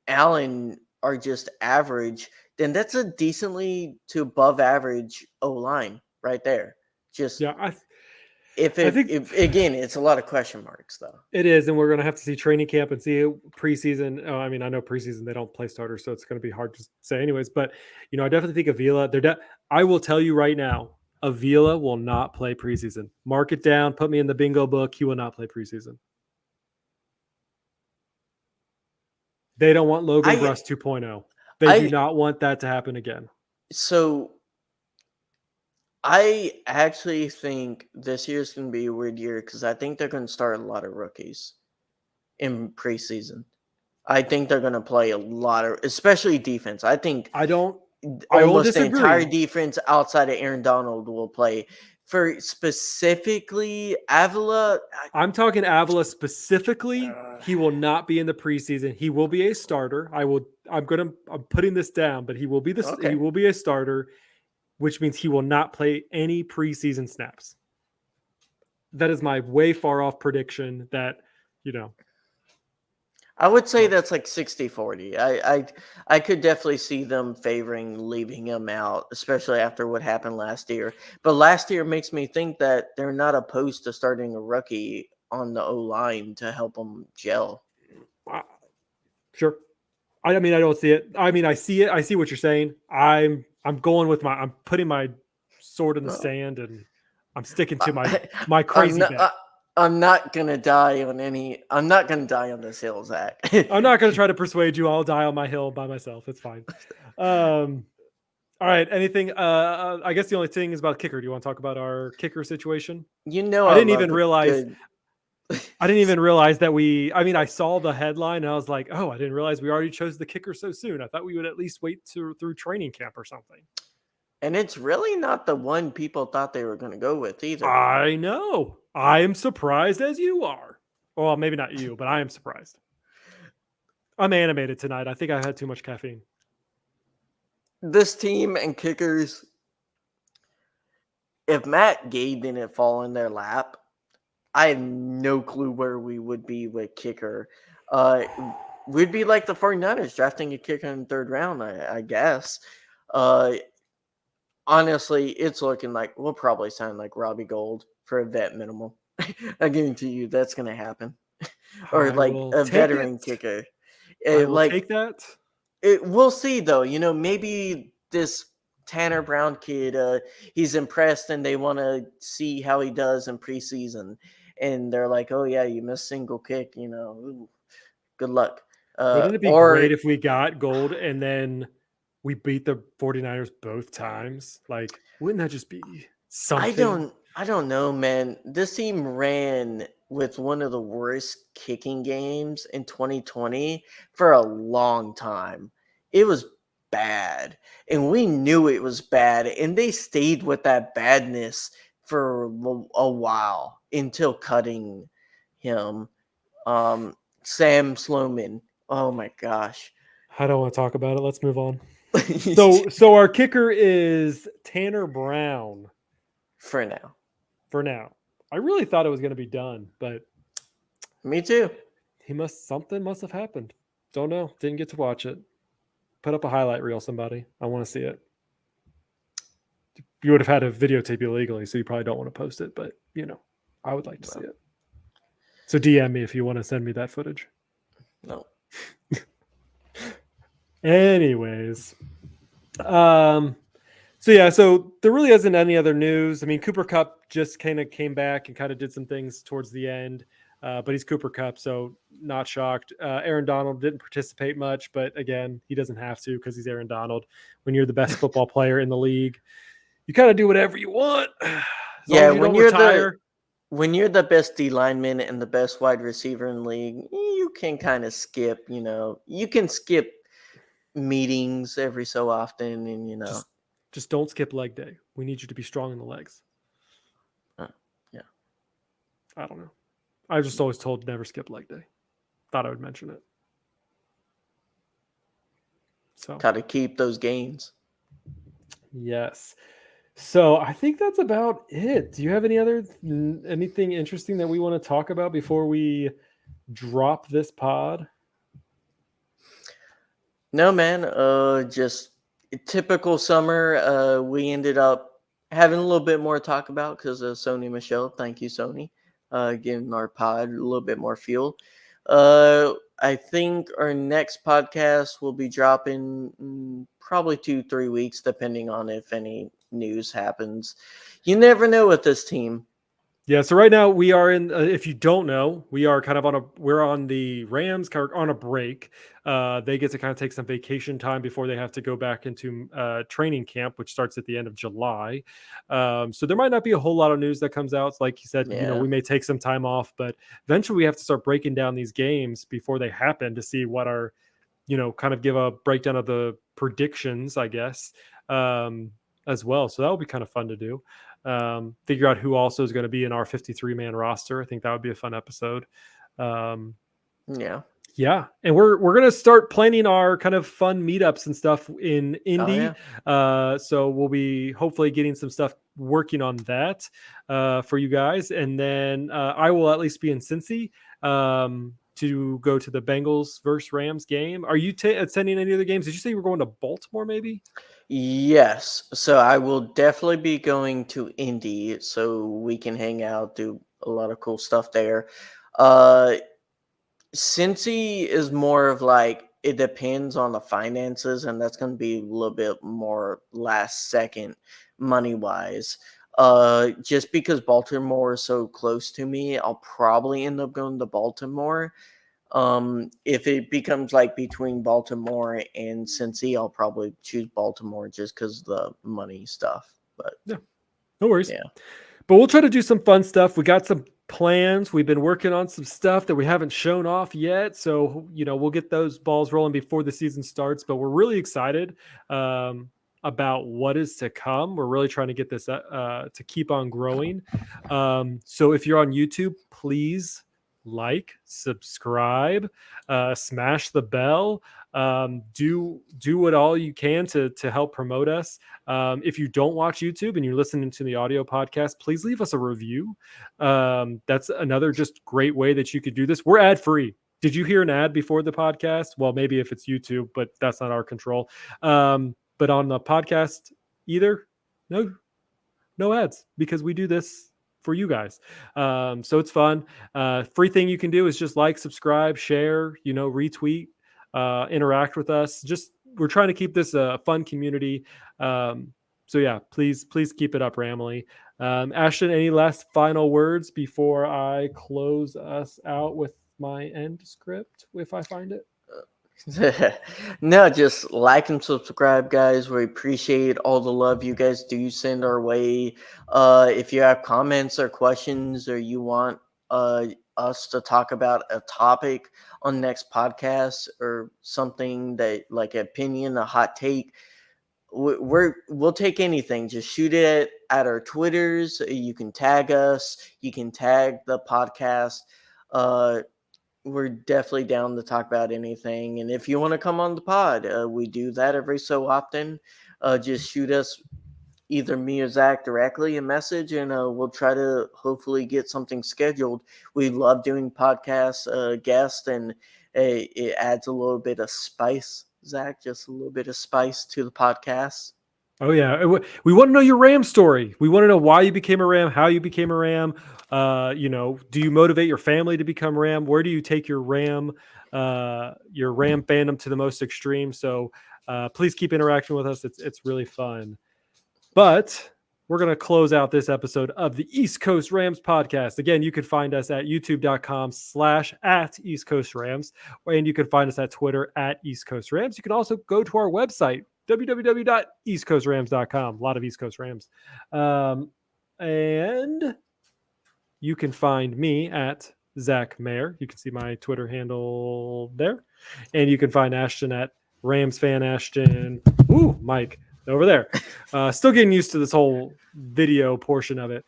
Allen are just average, then that's a decently to above average O line right there. Just Yeah. I think if again, it's a lot of question marks though. it is, and we're going to have to see training camp and see preseason. Oh, I mean, I know preseason they don't play starters, so it's going to be hard to say, anyways. But I definitely think Avila. I will tell you right now, Avila will not play preseason. Mark it down. Put me in the bingo book. He will not play preseason. They don't want Logan I Bruss 2.0. They do I not want that to happen again. so I actually think this year's going to be a weird year because I think they're going to start a lot of rookies in preseason. I think they're going to play a lot of, especially defense. I think I won't almost the entire disagree. defense outside of Aaron Donald will play. For specifically Avila, I'm talking Avila specifically. He will not be in the preseason. He will be a starter. I'm putting this down, but he will be okay. he will be a starter, which means he will not play any preseason snaps. That is my way far off prediction that, I would say that's like 60-40. I could definitely see them favoring leaving him out, especially after what happened last year. But last year makes me think that they're not opposed to starting a rookie on the O-line to help them gel. Sure. I mean, I don't see it. I mean, I see it. I see what you're saying. I'm putting my sword in the sand and I'm sticking to my crazy bet. I'm not gonna die on this hill, Zach. I'm not gonna try to persuade you. I'll die on my hill by myself. It's fine. All right. Anything? I guess the only thing is about kicker. Do you want to talk about our kicker situation? I didn't even realize. good... I didn't even realize that I saw the headline and I was like, oh, I didn't realize we already chose the kicker so soon. I thought we would at least wait through training camp or something. And it's really not the one people thought they were going to go with either. I know. I am surprised as you are. Well, maybe not you, but I am surprised. I'm animated tonight. I think I had too much caffeine. This team and kickers, if Matt Gay didn't fall in their lap, I have no clue where we would be with kicker. We'd be like the 49ers drafting a kicker in the third round, I guess. Honestly, it's looking like we'll probably sign like Robbie Gould for a vet minimal. I guarantee you that's going to happen. Or like a veteran kicker. I will take that. We'll see though. Maybe this Tanner Brown kid, he's impressed and they want to see how he does in preseason. And they're like, oh yeah, you missed single kick, ooh, good luck. Wouldn't it be great if we got Gould and then we beat the 49ers both times? Like, wouldn't that just be something? I don't know, man. This team ran with one of the worst kicking games in 2020 for a long time. It was bad, and we knew it was bad, and they stayed with that badness for a while until cutting him. Sam Sloman. Oh my gosh. I don't want to talk about it. Let's move on. So our kicker is Tanner Brown. For now. I really thought it was going to be done, but me too. Something must have happened. Don't know. Didn't get to watch it. Put up a highlight reel, somebody. I want to see it. You would have had to videotape illegally, so you probably don't want to post it, but I would like to see it. So DM me if you want to send me that footage. No. Anyways. So there really isn't any other news. I mean, Cooper Kupp just kind of came back and kind of did some things towards the end, but he's Cooper Kupp, so not shocked. Aaron Donald didn't participate much, but again, he doesn't have to because he's Aaron Donald. When you're the best football player in the league, you kind of do whatever you want. Yeah, when you're the best D lineman and the best wide receiver in the league, you can kind of skip. You can skip meetings every so often, and just don't skip leg day. We need you to be strong in the legs. Yeah. I don't know. I was just always told never skip leg day. Thought I would mention it. So gotta keep those gains. Yes. So I think that's about it. Do you have anything interesting that we want to talk about before we drop this pod? No, man. Just typical summer. We ended up having a little bit more to talk about because of Sony Michel. Thank you, Sony. Giving our pod a little bit more fuel. I think our next podcast will be dropping probably 2-3 weeks, depending on if any news happens. You never know with this team. Yeah, so right now we are in. If you don't know, we are kind of we're on the Rams on a break. They get to kind of take some vacation time before they have to go back into training camp, which starts at the end of July. So there might not be a whole lot of news that comes out. Like you said, Yeah. we may take some time off, but eventually we have to start breaking down these games before they happen to see what our, kind of give a breakdown of the predictions, I guess, as well. So that will be kind of fun to do. Figure out who also is going to be in our 53-man roster. I think that would be a fun episode. Um, Yeah. yeah, and we're gonna start planning our kind of fun meetups and stuff in Oh Indy. yeah. So we'll be hopefully getting some stuff working on that for you guys, and then I will at least be in Cincy to go to the Bengals versus Rams game. Are you attending any of the games? Did you say you were going to Baltimore? Maybe. Yes. So I will definitely be going to Indy so we can hang out, do a lot of cool stuff there. Uh Cincy is more of like it depends on the finances, and that's going to be a little bit more last second money wise. Just because Baltimore is so close to me, I'll probably end up going to Baltimore. If it becomes like between Baltimore and Cincy, I'll probably choose Baltimore just because the money stuff. But Yeah, no worries. yeah, But we'll try to do some fun stuff. We got some plans. We've been working on some stuff that we haven't shown off yet. So, we'll get those balls rolling before the season starts. But we're really excited about what is to come. We're really trying to get this to keep on growing. So if you're on YouTube, please subscribe, smash the bell. Do what all you can to help promote us. If you don't watch YouTube and you're listening to the audio podcast, please leave us a review. That's another just great way that you could do this. We're ad free. Did you hear an ad before the podcast? Well, maybe if it's YouTube, but that's not our control. But on the podcast, either no ads because we do this for you guys. So it's fun. Free thing you can do is just subscribe, share, retweet, interact with us. Just we're trying to keep this a fun community. So yeah, please keep it up, Ramley. Ashton, any last final words before I close us out with my end script if I find it? no, just like and subscribe, guys. We appreciate all the love you guys do send our way. If you have comments or questions, or you want us to talk about a topic on next podcast or something that like an opinion, a hot take, we'll take anything. Just shoot it at our Twitters. You can tag us. You can tag the podcast. Uh, we're definitely down to talk about anything. And if you want to come on the pod, we do that every so often. Just shoot us, either me or Zach, directly a message, and we'll try to hopefully get something scheduled. We love doing podcasts, guests, and it adds a little bit of spice, Zach, just a little bit of spice to the podcast. Oh yeah, we want to know your Ram story. We want to know why you became a Ram, how you became a Ram. Do you motivate your family to become Ram? Where do you take your Ram fandom to the most extreme? So please keep interacting with us. It's really fun. But we're going to close out this episode of the East Coast Rams podcast. Again, you can find us at youtube.com/at East Coast Rams, and you can find us at Twitter at East Coast Rams. You can also go to our website, www.eastcoastrams.com. A lot of East Coast Rams. And you can find me at Zach Mayer. You can see my Twitter handle there. And you can find Ashton at Rams Fan Ashton. Ooh, Mike over there. Still getting used to this whole video portion of it.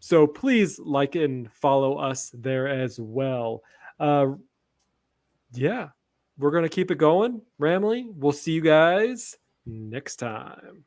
So please like and follow us there as well. Yeah, we're going to keep it going. Ramley, we'll see you guys next time.